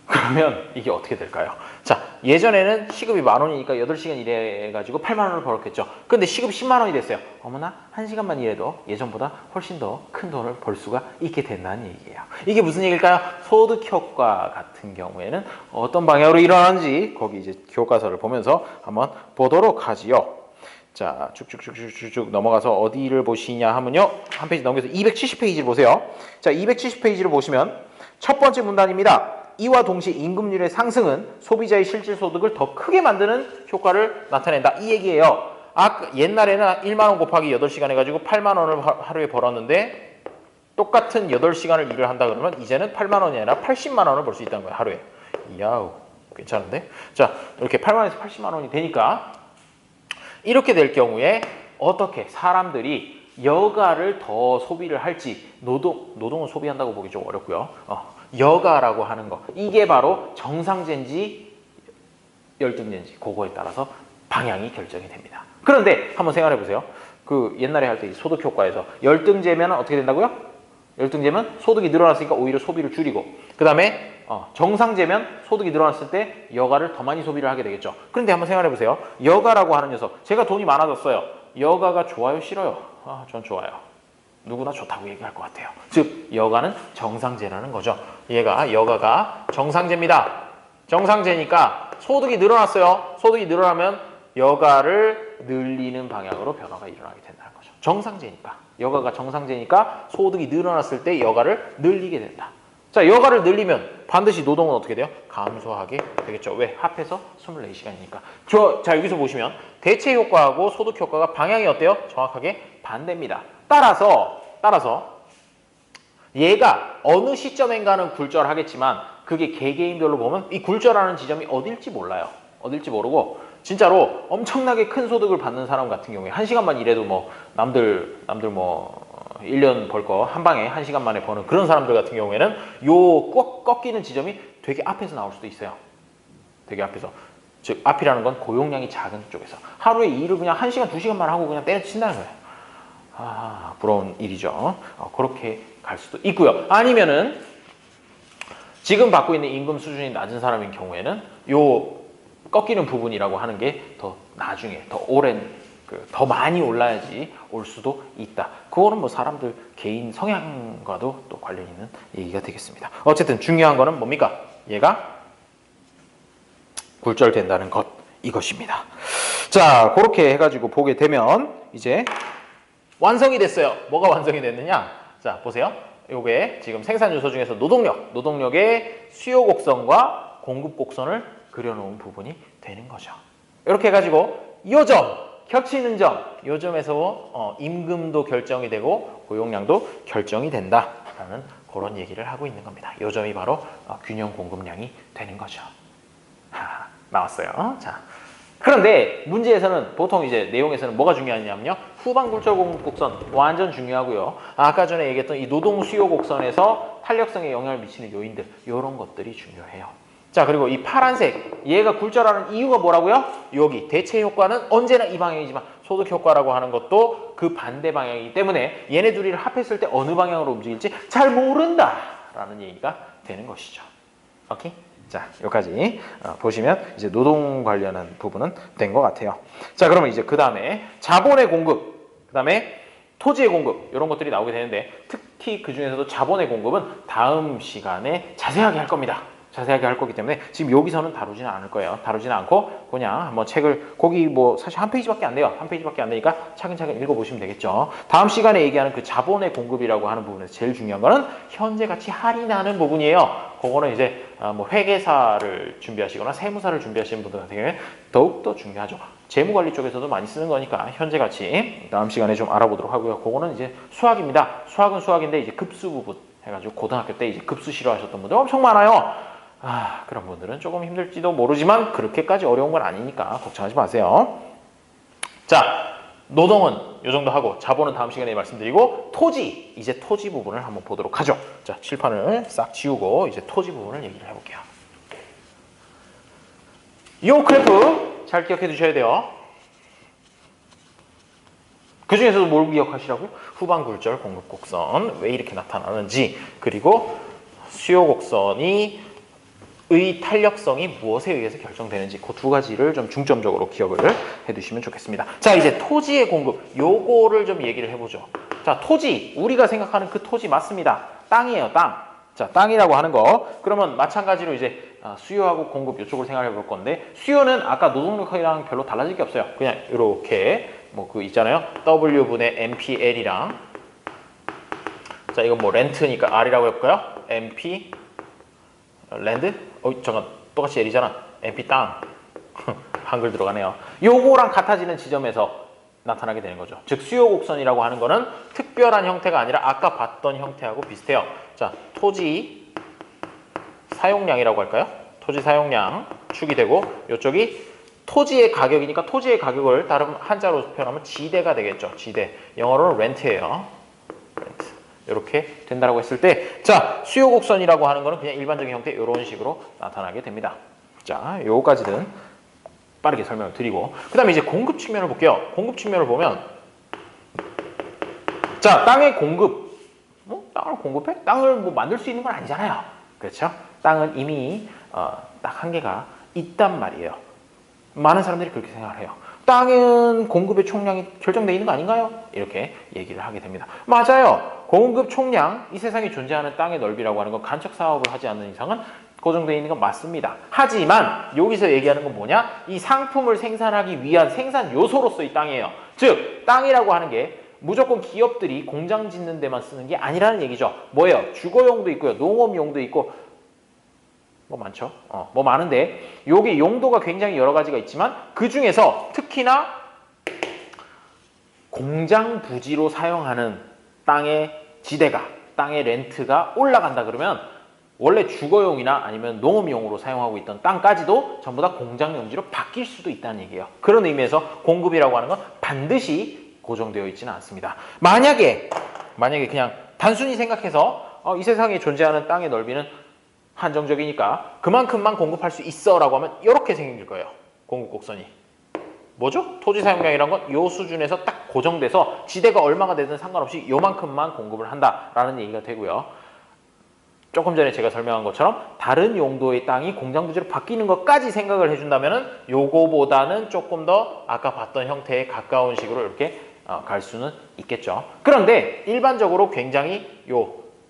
그러면 이게 어떻게 될까요? 자, 예전에는 시급이 10,000원이니까 8시간 일해가지고 8만 원을 벌었겠죠. 근데 시급이 10만 원이 됐어요. 어머나, 1시간만 일해도 예전보다 훨씬 더 큰 돈을 벌 수가 있게 된다는 얘기예요. 이게 무슨 얘기일까요? 소득 효과 같은 경우에는 어떤 방향으로 일어나는지 거기 이제 교과서를 보면서 한번 보도록 하지요. 자, 쭉쭉쭉쭉쭉 넘어가서 어디를 보시냐 하면요. 한 페이지 넘겨서 270페이지를 보세요. 자, 270페이지를 보시면 첫 번째 문단입니다. 이와 동시에 임금률의 상승은 소비자의 실질 소득을 더 크게 만드는 효과를 나타낸다. 이 얘기예요. 옛날에는 1만 원 곱하기 8시간 해가지고 8만 원을 하루에 벌었는데 똑같은 8시간을 일을 한다 그러면 이제는 8만 원이 아니라 80만 원을 벌 수 있다는 거예요. 하루에. 야우, 괜찮은데? 자, 이렇게 8만 원에서 80만 원이 되니까 이렇게 될 경우에 어떻게 사람들이 여가를 더 소비를 할지, 노동은 소비한다고 보기 좀 어렵고요. 여가라고 하는 거, 이게 바로 정상제인지 열등제인지 그거에 따라서 방향이 결정이 됩니다. 그런데 한번 생각해 보세요. 그 옛날에 할 때 소득 효과에서 열등제면 어떻게 된다고요? 열등제면 소득이 늘어났으니까 오히려 소비를 줄이고, 그 다음에 정상제면 소득이 늘어났을 때 여가를 더 많이 소비를 하게 되겠죠. 그런데 한번 생각해 보세요. 여가라고 하는 녀석, 제가 돈이 많아졌어요. 여가가 좋아요, 싫어요? 전 좋아요. 누구나 좋다고 얘기할 것 같아요. 즉 여가는 정상제라는 거죠. 여가가 정상제입니다. 정상제니까 소득이 늘어났어요. 소득이 늘어나면 여가를 늘리는 방향으로 변화가 일어나게 된다는 거죠. 정상제니까. 여가가 정상제니까 소득이 늘어났을 때 여가를 늘리게 된다. 자, 여가를 늘리면 반드시 노동은 어떻게 돼요? 감소하게 되겠죠. 왜? 합해서 24시간이니까. 자, 여기서 보시면 대체 효과하고 소득 효과가 방향이 어때요? 정확하게 반대입니다. 따라서 얘가 어느 시점인가는 굴절하겠지만 그게 개개인별로 보면 이 굴절하는 지점이 어딜지 몰라요. 어딜지 모르고 진짜로 엄청나게 큰 소득을 받는 사람 같은 경우에 1시간만 일해도 뭐 남들 뭐 1년 벌 거 한 방에 1시간 만에 버는 그런 사람들 같은 경우에는 요 꺾이는 지점이 되게 앞에서 나올 수도 있어요. 되게 앞에서. 즉 앞이라는 건 고용량이 작은 쪽에서 하루에 일을 그냥 1시간, 2시간만 하고 그냥 때려친다는 거예요. 부러운 일이죠. 그렇게 갈 수도 있고요. 아니면은 지금 받고 있는 임금 수준이 낮은 사람인 경우에는 요 꺾이는 부분이라고 하는 게 더 나중에 더 오랜 더 많이 올라야지 올 수도 있다. 그거는 뭐 사람들 개인 성향과도 또 관련 있는 얘기가 되겠습니다. 어쨌든 중요한 거는 뭡니까? 얘가 굴절된다는 것, 이것입니다. 자, 그렇게 해가지고 보게 되면 이제 완성이 됐어요. 뭐가 완성이 됐느냐? 자, 보세요. 요게 지금 생산 요소 중에서 노동력의 수요 곡선과 공급 곡선을 그려놓은 부분이 되는 거죠. 이렇게 해가지고 겹치는 점, 요 점에서 임금도 결정이 되고 고용량도 결정이 된다라는 그런 얘기를 하고 있는 겁니다. 요 점이 바로 균형 공급량이 되는 거죠. 나왔어요. 자, 그런데 문제에서는 보통 이제 내용에서는 뭐가 중요하냐면요. 후방 굴절 공급 곡선 완전 중요하고요. 아까 전에 얘기했던 이 노동 수요 곡선에서 탄력성에 영향을 미치는 요인들, 이런 것들이 중요해요. 자, 그리고 이 파란색, 얘가 굴절하는 이유가 뭐라고요? 여기 대체 효과는 언제나 이 방향이지만 소득 효과라고 하는 것도 그 반대 방향이기 때문에 얘네 둘이를 합했을 때 어느 방향으로 움직일지 잘 모른다라는 얘기가 되는 것이죠. 오케이? 자, 여기까지 보시면 이제 노동 관련한 부분은 된 것 같아요. 자, 그러면 이제 그 다음에 자본의 공급, 그 다음에 토지의 공급, 이런 것들이 나오게 되는데 특히 그 중에서도 자본의 공급은 다음 시간에 자세하게 할 겁니다. 자세하게 할 거기 때문에 지금 여기서는 다루지는 않을 거예요. 다루지는 않고 그냥 한번 책을, 거기 뭐 사실 한 페이지밖에 안 돼요. 한 페이지밖에 안 되니까 차근차근 읽어보시면 되겠죠. 다음 시간에 얘기하는 그 자본의 공급이라고 하는 부분에서 제일 중요한 거는 현재 가치 할인하는 부분이에요. 그거는 이제 뭐 회계사를 준비하시거나 세무사를 준비하시는 분들 같은 경우에 더욱더 중요하죠. 재무관리 쪽에서도 많이 쓰는 거니까 현재 가치 다음 시간에 좀 알아보도록 하고요. 그거는 이제 수학입니다. 수학은 수학인데 이제 급수 부분 해가지고 고등학교 때 이제 급수 싫어하셨던 분들 엄청 많아요. 그런 분들은 조금 힘들지도 모르지만 그렇게까지 어려운 건 아니니까 걱정하지 마세요. 자, 노동은 이 정도 하고 자본은 다음 시간에 말씀드리고 이제 토지 부분을 한번 보도록 하죠. 자, 칠판을 싹 지우고 이제 토지 부분을 얘기를 해볼게요. 이 그래프 잘 기억해 두셔야 돼요. 그 중에서도 뭘 기억하시라고요? 후방 굴절 공급 곡선 왜 이렇게 나타나는지, 그리고 수요 곡선이 의 탄력성이 무엇에 의해서 결정되는지 그 두 가지를 좀 중점적으로 기억을 해두시면 좋겠습니다. 자, 이제 토지의 공급, 요거를 좀 얘기를 해보죠. 자, 토지, 우리가 생각하는 그 토지 맞습니다. 땅이에요, 땅. 자, 땅이라고 하는 거. 그러면 마찬가지로 이제 수요하고 공급 이쪽을 생각해 볼 건데, 수요는 아까 노동력이랑 별로 달라질 게 없어요. 그냥 이렇게 뭐 그 있잖아요. W분의 MPL이랑, 자, 이건 뭐 렌트니까 R이라고 해볼까요? MP 랜드? 잠깐, 똑같이 L이잖아. MP 땅. 한글 들어가네요. 요거랑 같아지는 지점에서 나타나게 되는 거죠. 즉 수요 곡선이라고 하는 거는 특별한 형태가 아니라 아까 봤던 형태하고 비슷해요. 자, 토지 사용량이라고 할까요? 토지 사용량 축이 되고, 이쪽이 토지의 가격이니까 토지의 가격을 다른 한자로 표현하면 지대가 되겠죠. 지대. 영어로는 렌트예요. 렌트. 이렇게 된다고 했을 때, 자, 수요 곡선이라고 하는 거는 그냥 일반적인 형태 이런 식으로 나타나게 됩니다. 자, 요거까지는 빠르게 설명을 드리고, 그 다음에 이제 공급 측면을 볼게요. 공급 측면을 보면, 자, 땅의 공급. 땅을 공급해? 땅을 뭐 만들 수 있는 건 아니잖아요. 그렇죠? 땅은 이미 딱 한계가 있단 말이에요. 많은 사람들이 그렇게 생각을 해요. 땅은 공급의 총량이 결정되어 있는 거 아닌가요? 이렇게 얘기를 하게 됩니다. 맞아요. 공급 총량, 이 세상에 존재하는 땅의 넓이라고 하는 건 간척 사업을 하지 않는 이상은 고정되어 있는 건 맞습니다. 하지만 여기서 얘기하는 건 뭐냐? 이 상품을 생산하기 위한 생산 요소로서의 땅이에요. 즉, 땅이라고 하는 게 무조건 기업들이 공장 짓는 데만 쓰는 게 아니라는 얘기죠. 뭐예요? 주거용도 있고요. 농업용도 있고 뭐 많죠. 뭐 많은데 여기 용도가 굉장히 여러 가지가 있지만 그 중에서 특히나 공장 부지로 사용하는 땅의 지대가, 땅의 렌트가 올라간다 그러면 원래 주거용이나 아니면 농업용으로 사용하고 있던 땅까지도 전부 다 공장 용지로 바뀔 수도 있다는 얘기예요. 그런 의미에서 공급이라고 하는 건 반드시 고정되어 있지는 않습니다. 만약에 그냥 단순히 생각해서 이 세상에 존재하는 땅의 넓이는 한정적이니까 그만큼만 공급할 수 있어 라고 하면 이렇게 생길 거예요. 공급 곡선이. 뭐죠? 토지 사용량이란 건 이 수준에서 딱 고정돼서 지대가 얼마가 되든 상관없이 요만큼만 공급을 한다라는 얘기가 되고요. 조금 전에 제가 설명한 것처럼 다른 용도의 땅이 공장 부지로 바뀌는 것까지 생각을 해준다면 요거보다는 조금 더 아까 봤던 형태에 가까운 식으로 이렇게 갈 수는 있겠죠. 그런데 일반적으로 굉장히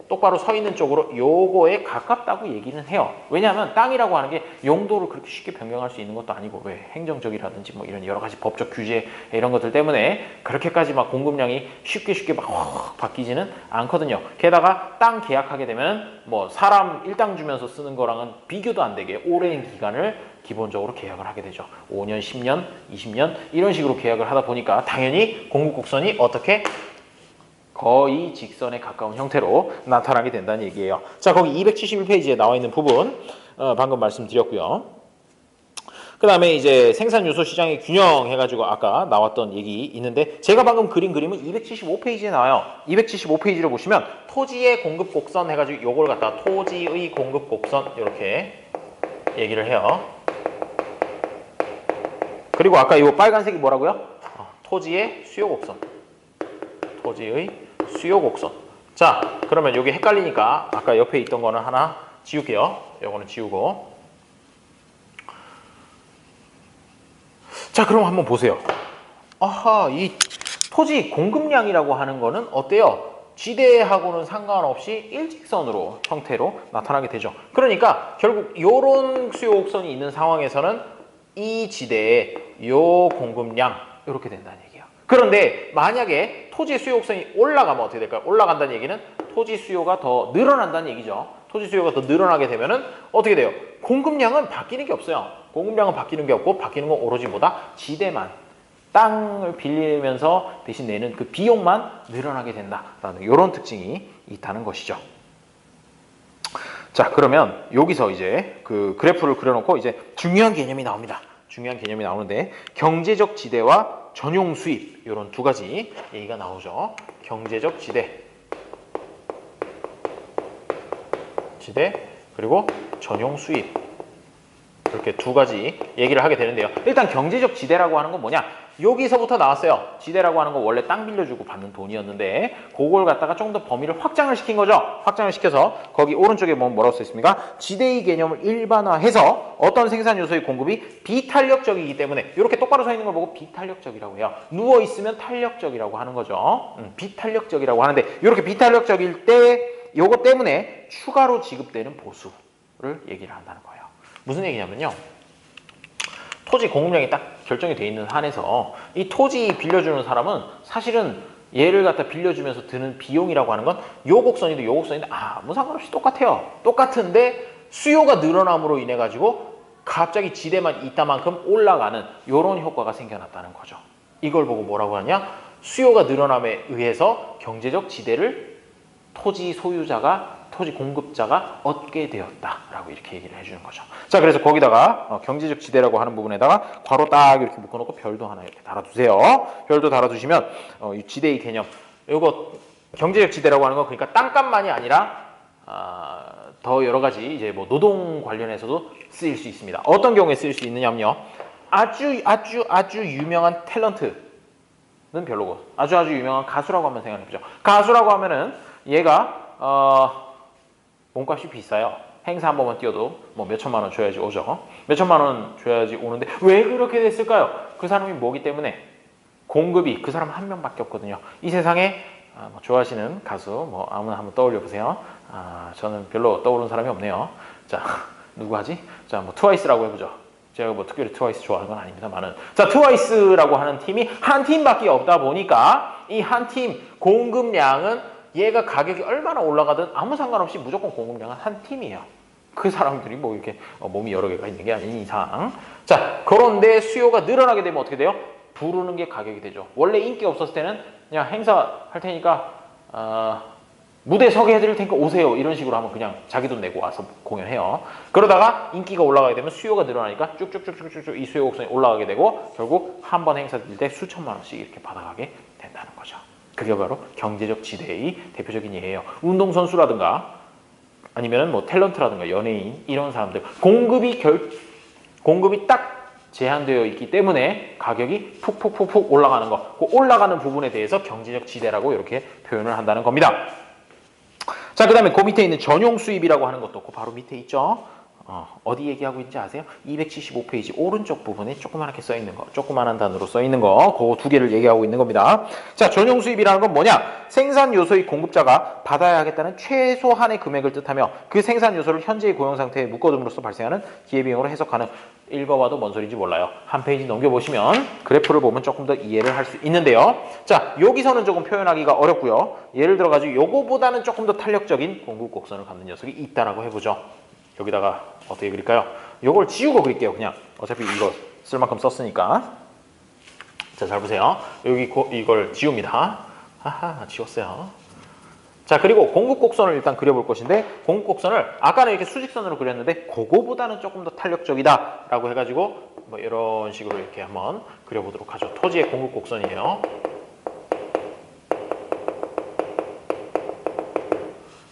똑바로 서 있는 쪽으로 요거에 가깝다고 얘기는 해요. 왜냐하면 땅이라고 하는 게 용도를 그렇게 쉽게 변경할 수 있는 것도 아니고 왜 행정적이라든지 뭐 이런 여러 가지 법적 규제 이런 것들 때문에 그렇게까지 막 공급량이 쉽게 막 확 바뀌지는 않거든요. 게다가 땅 계약하게 되면 뭐 사람 일당 주면서 쓰는 거랑은 비교도 안 되게 오랜 기간을 기본적으로 계약을 하게 되죠. 5년, 10년, 20년 이런 식으로 계약을 하다 보니까 당연히 공급 곡선이 어떻게 거의 직선에 가까운 형태로 나타나게 된다는 얘기예요. 자, 거기 271페이지에 나와 있는 부분 방금 말씀드렸고요. 그 다음에 이제 생산 요소 시장의 균형 해가지고 아까 나왔던 얘기 있는데 제가 방금 그린 그림은 275페이지에 나와요. 275페이지를 보시면 토지의 공급 곡선 해가지고 요걸 갖다가 토지의 공급 곡선 이렇게 얘기를 해요. 그리고 아까 이 빨간색이 뭐라고요? 토지의 수요 곡선. 토지의 수요 곡선. 자, 그러면 여기 헷갈리니까 아까 옆에 있던 거는 하나 지울게요. 요거는 지우고. 자, 그럼 한번 보세요. 아하, 이 토지 공급량이라고 하는 거는 어때요? 지대하고는 상관없이 일직선으로 형태로 나타나게 되죠. 그러니까 결국 요런 수요 곡선이 있는 상황에서는 이 지대의 요 공급량 이렇게 된다는 얘기예요. 그런데 만약에 토지 수요 곡선이 올라가면 어떻게 될까요? 올라간다는 얘기는 토지 수요가 더 늘어난다는 얘기죠. 토지 수요가 더 늘어나게 되면은 어떻게 돼요? 공급량은 바뀌는 게 없어요. 공급량은 바뀌는 게 없고 바뀌는 건 오로지 뭐다? 지대만, 땅을 빌리면서 대신 내는 그 비용만 늘어나게 된다라는 이런 특징이 있다는 것이죠. 자, 그러면 여기서 이제 그 그래프를 그려놓고 이제 중요한 개념이 나옵니다. 중요한 개념이 나오는데 경제적 지대와 전용 수입 이런 두 가지 얘기가 나오죠. 경제적 지대 그리고 전용 수입 이렇게 두 가지 얘기를 하게 되는데요. 일단 경제적 지대라고 하는 건 뭐냐? 여기서부터 나왔어요. 지대라고 하는 건 원래 땅 빌려주고 받는 돈이었는데 그걸 갖다가 좀 더 범위를 확장을 시킨 거죠. 확장을 시켜서 거기 오른쪽에 뭐라고 써 있습니까? 지대의 개념을 일반화해서 어떤 생산 요소의 공급이 비탄력적이기 때문에 이렇게 똑바로 서 있는 걸 보고 비탄력적이라고 해요. 누워 있으면 탄력적이라고 하는 거죠. 비탄력적이라고 하는데 이렇게 비탄력적일 때 이것 때문에 추가로 지급되는 보수를 얘기를 한다는 거예요. 무슨 얘기냐면요. 토지 공급량이 딱 결정이 돼 있는 한에서 이 토지 빌려주는 사람은 사실은 얘를 갖다 빌려주면서 드는 비용이라고 하는 건 요 곡선이도 요 곡선인데 아무 상관없이 똑같아요. 똑같은데 수요가 늘어남으로 인해 가지고 갑자기 지대만 이따만큼 올라가는 이런 효과가 생겨났다는 거죠. 이걸 보고 뭐라고 하냐? 수요가 늘어남에 의해서 경제적 지대를 토지 소유자가 토지 공급자가 얻게 되었다라고 이렇게 얘기를 해주는 거죠. 자, 그래서 거기다가 경제적 지대라고 하는 부분에다가 괄호 딱 이렇게 묶어놓고 별도 하나 이렇게 달아두세요. 별도 달아두시면 이 지대의 개념, 이거 경제적 지대라고 하는 거 그러니까 땅값만이 아니라 더 여러 가지 이제 뭐 노동 관련해서도 쓰일 수 있습니다. 어떤 경우에 쓰일 수 있느냐면요. 아주 유명한 탤런트는 별로고 아주 유명한 가수라고 한번 생각해 보죠. 가수라고 하면은 얘가 몸값이 비싸요. 행사 한 번만 뛰어도 뭐 몇천만 원 줘야지 오죠. 몇천만 원 줘야지 오는데 왜 그렇게 됐을까요? 그 사람이 뭐기 때문에 공급이 그 사람 한 명밖에 없거든요. 이 세상에 뭐 좋아하시는 가수 뭐 아무나 한번 떠올려 보세요. 저는 별로 떠오르는 사람이 없네요. 자, 누구 하지? 자, 뭐 트와이스라고 해보죠. 제가 뭐 특별히 트와이스 좋아하는 건 아닙니다만은, 자, 트와이스라고 하는 팀이 한 팀밖에 없다 보니까 이 한 팀 공급량은 얘가 가격이 얼마나 올라가든 아무 상관없이 무조건 공급량은 한 팀이에요. 그 사람들이 뭐 이렇게 몸이 여러 개가 있는 게 아닌 이상. 자, 그런데 수요가 늘어나게 되면 어떻게 돼요? 부르는 게 가격이 되죠. 원래 인기 없었을 때는 그냥 행사 할 테니까 무대 서게 해드릴 테니까 오세요. 이런 식으로 하면 그냥 자기 돈 내고 와서 공연해요. 그러다가 인기가 올라가게 되면 수요가 늘어나니까 쭉쭉쭉쭉쭉 이 수요 곡선이 올라가게 되고 결국 한 번 행사 뛸 때 수천만 원씩 이렇게 받아가게 된다는 거죠. 그게 바로 경제적 지대의 대표적인 예예요. 운동선수라든가 아니면 뭐 탤런트라든가 연예인 이런 사람들 공급이 딱 제한되어 있기 때문에 가격이 푹 올라가는 거, 그 올라가는 부분에 대해서 경제적 지대라고 이렇게 표현을 한다는 겁니다. 자, 그 다음에 그 밑에 있는 전용 수입이라고 하는 것도 그 바로 밑에 있죠. 어디 얘기하고 있는지 아세요? 275페이지 오른쪽 부분에 조그맣게 써 있는 거, 조그만한 단어로 써 있는 거, 그 두 개를 얘기하고 있는 겁니다. 자, 전용 수입이라는 건 뭐냐? 생산 요소의 공급자가 받아야 하겠다는 최소한의 금액을 뜻하며 그 생산 요소를 현재의 고용 상태에 묶어둠으로써 발생하는 기회비용으로 해석하는, 읽어봐도 뭔 소리인지 몰라요. 한 페이지 넘겨보시면 그래프를 보면 조금 더 이해를 할 수 있는데요. 자, 여기서는 조금 표현하기가 어렵고요. 예를 들어가지고 요거보다는 조금 더 탄력적인 공급 곡선을 갖는 녀석이 있다라고 해보죠. 여기다가 어떻게 그릴까요? 요걸 지우고 그릴게요. 그냥 어차피 이거 쓸 만큼 썼으니까. 자, 잘 보세요. 여기 이걸 지웁니다. 하하, 지웠어요. 자, 그리고 공급 곡선을 일단 그려볼 것인데, 공급 곡선을 아까는 이렇게 수직선으로 그렸는데 그거보다는 조금 더 탄력적이다 라고 해가지고 뭐 이런 식으로 이렇게 한번 그려보도록 하죠. 토지의 공급 곡선이에요.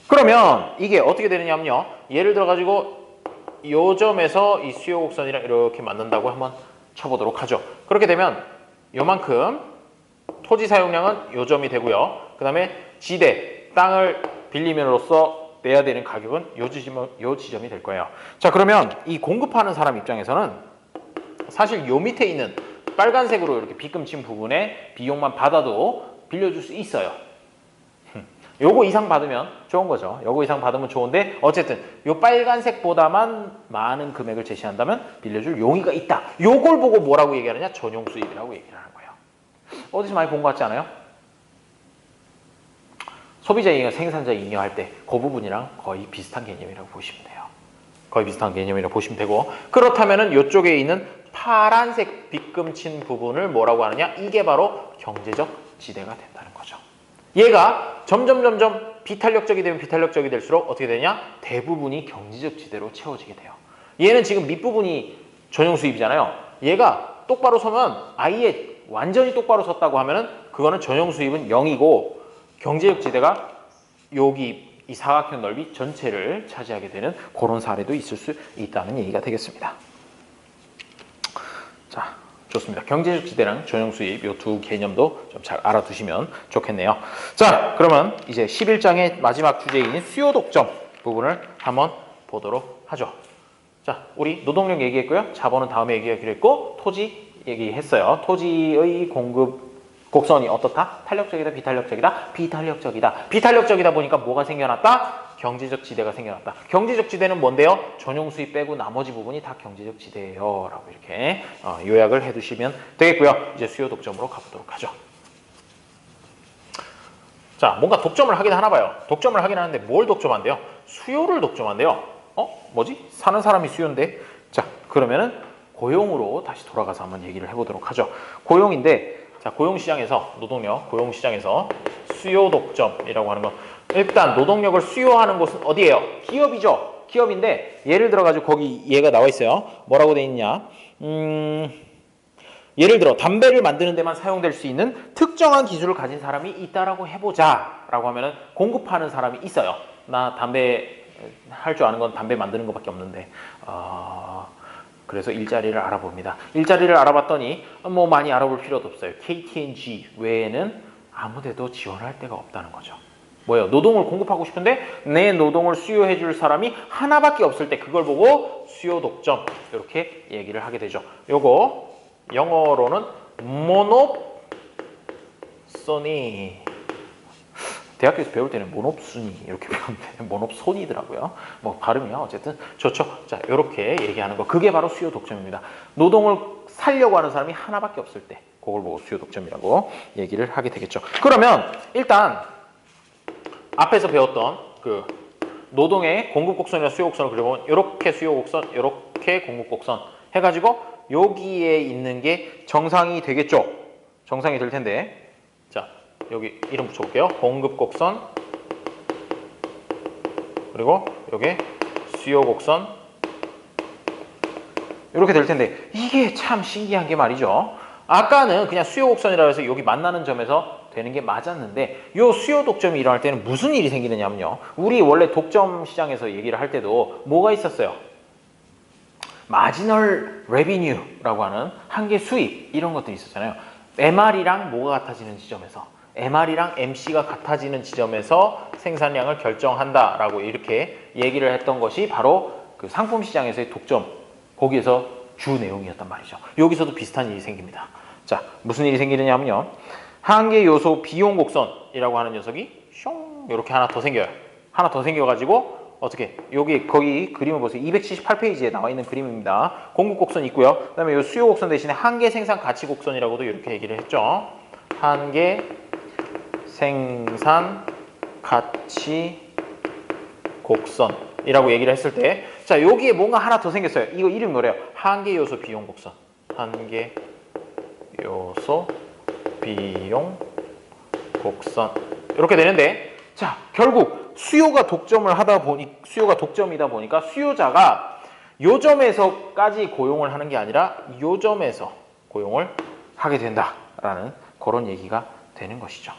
그러면 이게 어떻게 되느냐면요, 예를 들어 가지고 요 점에서 이 수요 곡선이랑 이렇게 만난다고 한번 쳐보도록 하죠. 그렇게 되면 요만큼 토지 사용량은 요 점이 되고요. 그 다음에 지대, 땅을 빌림으로써 내야 되는 가격은 요 지점이 될 거예요. 자, 그러면 이 공급하는 사람 입장에서는 사실 요 밑에 있는 빨간색으로 이렇게 빗금 친 부분에 비용만 받아도 빌려줄 수 있어요. 요거 이상 받으면 좋은 거죠. 요거 이상 받으면 좋은데 어쨌든 요 빨간색보다만 많은 금액을 제시한다면 빌려줄 용의가 있다. 요걸 보고 뭐라고 얘기하느냐? 전용 수입이라고 얘기를 하는 거예요. 어디서 많이 본 것 같지 않아요? 소비자 잉여, 생산자 잉여 할 때 그 부분이랑 거의 비슷한 개념이라고 보시면 돼요. 거의 비슷한 개념이라고 보시면 되고, 그렇다면은 요쪽에 있는 파란색 빗금 친 부분을 뭐라고 하느냐? 이게 바로 경제적 지대가 된다는 거죠. 얘가 점점 비탄력적이 되면 비탄력적이 될수록 어떻게 되냐? 대부분이 경제적 지대로 채워지게 돼요. 얘는 지금 밑부분이 전용 수입이잖아요. 얘가 똑바로 서면 아예 완전히 똑바로 섰다고 하면은 그거는 전용 수입은 0이고 경제적 지대가 여기 이 사각형 넓이 전체를 차지하게 되는 그런 사례도 있을 수 있다는 얘기가 되겠습니다. 자, 좋습니다. 경제적 지대랑 전용 수입 이 두 개념도 좀 잘 알아두시면 좋겠네요. 자, 그러면 이제 11장의 마지막 주제인 수요 독점 부분을 한번 보도록 하죠. 자, 우리 노동력 얘기했고요. 자본은 다음에 얘기하기로 했고, 토지 얘기했어요. 토지의 공급 곡선이 어떻다? 탄력적이다, 비탄력적이다? 비탄력적이다. 비탄력적이다 보니까 뭐가 생겨났다? 경제적 지대가 생겨났다. 경제적 지대는 뭔데요? 전용 수입 빼고 나머지 부분이 다 경제적 지대예요. 라고 이렇게 요약을 해두시면 되겠고요. 이제 수요 독점으로 가보도록 하죠. 자, 뭔가 독점을 하긴 하나 봐요. 독점을 하긴 하는데 뭘 독점한대요? 수요를 독점한대요. 뭐지? 사는 사람이 수요인데. 자, 그러면은 고용으로 다시 돌아가서 한번 얘기를 해보도록 하죠. 고용인데, 자, 고용시장에서, 노동력 고용시장에서 수요 독점이라고 하는 건 일단 노동력을 수요하는 곳은 어디예요? 기업이죠. 기업인데 예를 들어가지고 거기 얘가 나와 있어요. 뭐라고 돼 있냐? 예를 들어 담배를 만드는 데만 사용될 수 있는 특정한 기술을 가진 사람이 있다라고 해보자 라고 하면은 공급하는 사람이 있어요. 나 담배 할 줄 아는 건 담배 만드는 것밖에 없는데 그래서 일자리를 알아봅니다. 일자리를 알아봤더니 뭐 많이 알아볼 필요도 없어요. KT&G 외에는 아무데도 지원할 데가 없다는 거죠. 뭐예요? 노동을 공급하고 싶은데 내 노동을 수요해 줄 사람이 하나밖에 없을 때 그걸 보고 수요 독점 이렇게 얘기를 하게 되죠. 요거 영어로는 모노소니. 대학교에서 배울 때는 모놉순이 이렇게 배웠는데 모놉손이더라고요. 뭐 발음이야 어쨌든 좋죠. 자 이렇게 얘기하는 거 그게 바로 수요 독점입니다. 노동을 살려고 하는 사람이 하나밖에 없을 때 그걸 보고 수요 독점이라고 얘기를 하게 되겠죠. 그러면 일단 앞에서 배웠던 그 노동의 공급 곡선이나 수요 곡선을 그려보면 이렇게 수요 곡선, 이렇게 공급 곡선 해가지고 여기에 있는 게 정상이 되겠죠. 정상이 될 텐데 자 여기 이름 붙여볼게요. 공급 곡선 그리고 여기 수요 곡선 이렇게 될 텐데 이게 참 신기한 게 말이죠. 아까는 그냥 수요 곡선이라고 해서 여기 만나는 점에서 되는 게 맞았는데 이 수요 독점이 일어날 때는 무슨 일이 생기느냐면요. 우리 원래 독점 시장에서 얘기를 할 때도 뭐가 있었어요? 마지널 레비뉴라고 하는 한계 수입 이런 것들이 있었잖아요. MR이랑 뭐가 같아지는 지점에서 MR이랑 MC가 같아지는 지점에서 생산량을 결정한다라고 이렇게 얘기를 했던 것이 바로 그 상품 시장에서의 독점 거기에서 주 내용이었단 말이죠. 여기서도 비슷한 일이 생깁니다. 자, 무슨 일이 생기느냐면요. 한계 요소 비용 곡선이라고 하는 녀석이 숑 이렇게 하나 더 생겨요. 하나 더 생겨가지고 어떻게 여기 거기 그림을 보세요. 278페이지에 나와 있는 그림입니다. 공급 곡선 있고요. 그다음에 이 수요 곡선 대신에 한계 생산 가치 곡선이라고도 이렇게 얘기를 했죠. 한계 생산 가치 곡선이라고 얘기를 했을 때, 자 여기에 뭔가 하나 더 생겼어요. 이거 이름 뭐래요? 한계 요소 비용 곡선. 한계 요소 비용 곡선 이렇게 되는데, 자 결국 수요가 독점이다 보니까 수요자가 요 점에서까지 고용을 하는 게 아니라 요 점에서 고용을 하게 된다라는 그런 얘기가 되는 것이죠.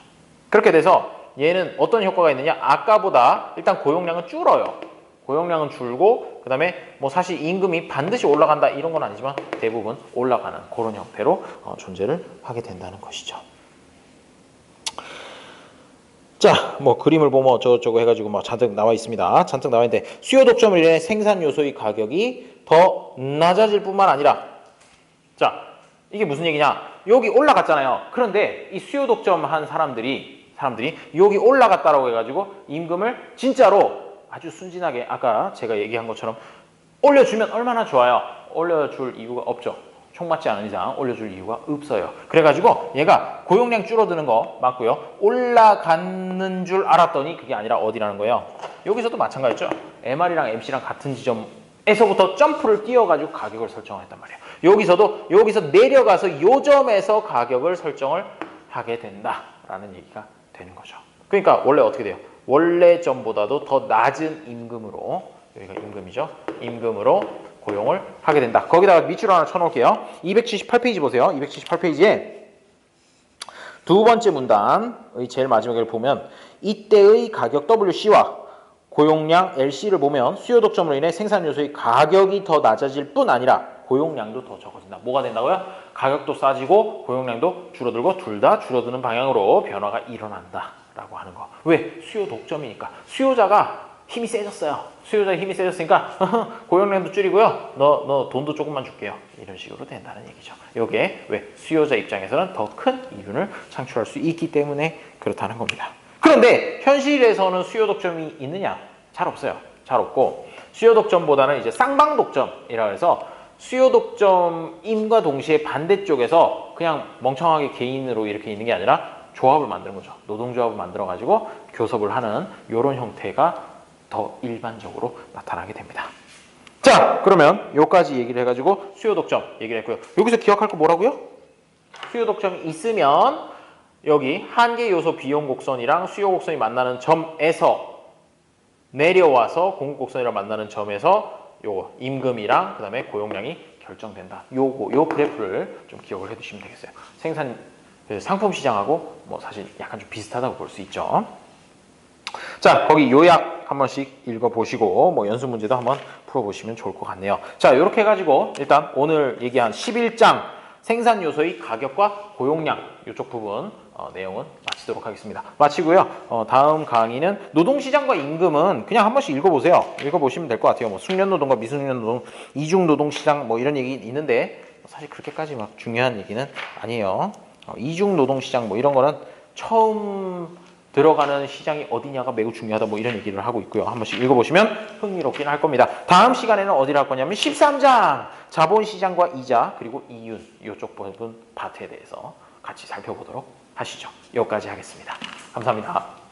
그렇게 돼서 얘는 어떤 효과가 있느냐? 아까보다 일단 고용량은 줄어요. 고용량은 줄고 그 다음에 뭐 사실 임금이 반드시 올라간다 이런 건 아니지만 대부분 올라가는 그런 형태로 존재를 하게 된다는 것이죠. 자, 뭐 그림을 보면 어쩌고저쩌고 해가지고 막 잔뜩 나와 있습니다. 잔뜩 나와 있는데 수요 독점을 인해 생산 요소의 가격이 더 낮아질 뿐만 아니라, 자 이게 무슨 얘기냐? 여기 올라갔잖아요. 그런데 이 수요 독점한 사람들이 여기 올라갔다라고 해가지고 임금을 진짜로 아주 순진하게 아까 제가 얘기한 것처럼 올려주면 얼마나 좋아요. 올려줄 이유가 없죠. 총 맞지 않은 이상 올려줄 이유가 없어요. 그래가지고 얘가 고용량 줄어드는 거 맞고요. 올라가는 줄 알았더니 그게 아니라 어디라는 거예요. 여기서도 마찬가지죠. MR이랑 MC랑 같은 지점에서부터 점프를 뛰어가지고 가격을 설정을 했단 말이에요. 여기서 내려가서 요 점에서 가격을 설정을 하게 된다라는 얘기가 되는 거죠. 그러니까 원래 어떻게 돼요? 원래 점보다도 더 낮은 임금으로, 여기가 임금이죠. 임금으로 고용을 하게 된다. 거기다가 밑줄 하나 쳐놓을게요. 278페이지 보세요. 278페이지에 두 번째 문단의 제일 마지막을 보면 이때의 가격 WC와 고용량 LC를 보면 수요 독점으로 인해 생산 요소의 가격이 더 낮아질 뿐 아니라 고용량도 더 적어진다. 뭐가 된다고요? 가격도 싸지고 고용량도 줄어들고 둘 다 줄어드는 방향으로 변화가 일어난다라고 하는 거. 왜? 수요 독점이니까. 수요자가 힘이 세졌어요. 수요자가 힘이 세졌으니까 고용량도 줄이고요. 너 돈도 조금만 줄게요. 이런 식으로 된다는 얘기죠. 이게 왜? 수요자 입장에서는 더 큰 이윤을 창출할 수 있기 때문에 그렇다는 겁니다. 그런데 현실에서는 수요 독점이 있느냐? 잘 없어요. 잘 없고 수요 독점보다는 이제 쌍방 독점이라 해서 수요 독점임과 동시에 반대쪽에서 그냥 멍청하게 개인으로 이렇게 있는 게 아니라 조합을 만드는 거죠. 노동조합을 만들어 가지고 교섭을 하는 이런 형태가 더 일반적으로 나타나게 됩니다. 자, 그러면 여기까지 얘기를 해가지고 수요 독점 얘기를 했고요. 여기서 기억할 거 뭐라고요? 수요 독점이 있으면 여기 한계 요소 비용 곡선이랑 수요 곡선이 만나는 점에서 내려와서 공급 곡선이랑 만나는 점에서 요거 임금이랑 그다음에 고용량이 결정된다. 요 그래프를 좀 기억을 해두시면 되겠어요. 상품 시장하고 뭐 사실 약간 좀 비슷하다고 볼 수 있죠. 자, 거기 요약 한 번씩 읽어보시고 뭐 연습 문제도 한번 풀어보시면 좋을 것 같네요. 자, 이렇게 해가지고 일단 오늘 얘기한 11장 생산 요소의 가격과 고용량 이쪽 부분 내용은 마치도록 하겠습니다. 마치고요. 다음 강의는 노동시장과 임금은 그냥 한 번씩 읽어보세요. 읽어보시면 될 것 같아요. 뭐 숙련노동과 미숙련노동, 이중노동시장 뭐 이런 얘기 있는데 사실 그렇게까지 막 중요한 얘기는 아니에요. 이중노동시장 뭐 이런 거는 처음 들어가는 시장이 어디냐가 매우 중요하다 뭐 이런 얘기를 하고 있고요. 한 번씩 읽어보시면 흥미롭긴 할 겁니다. 다음 시간에는 어디를 할 거냐면 13장 자본시장과 이자 그리고 이윤 이쪽 부분 파트에 대해서 같이 살펴보도록 하시죠. 여기까지 하겠습니다. 감사합니다.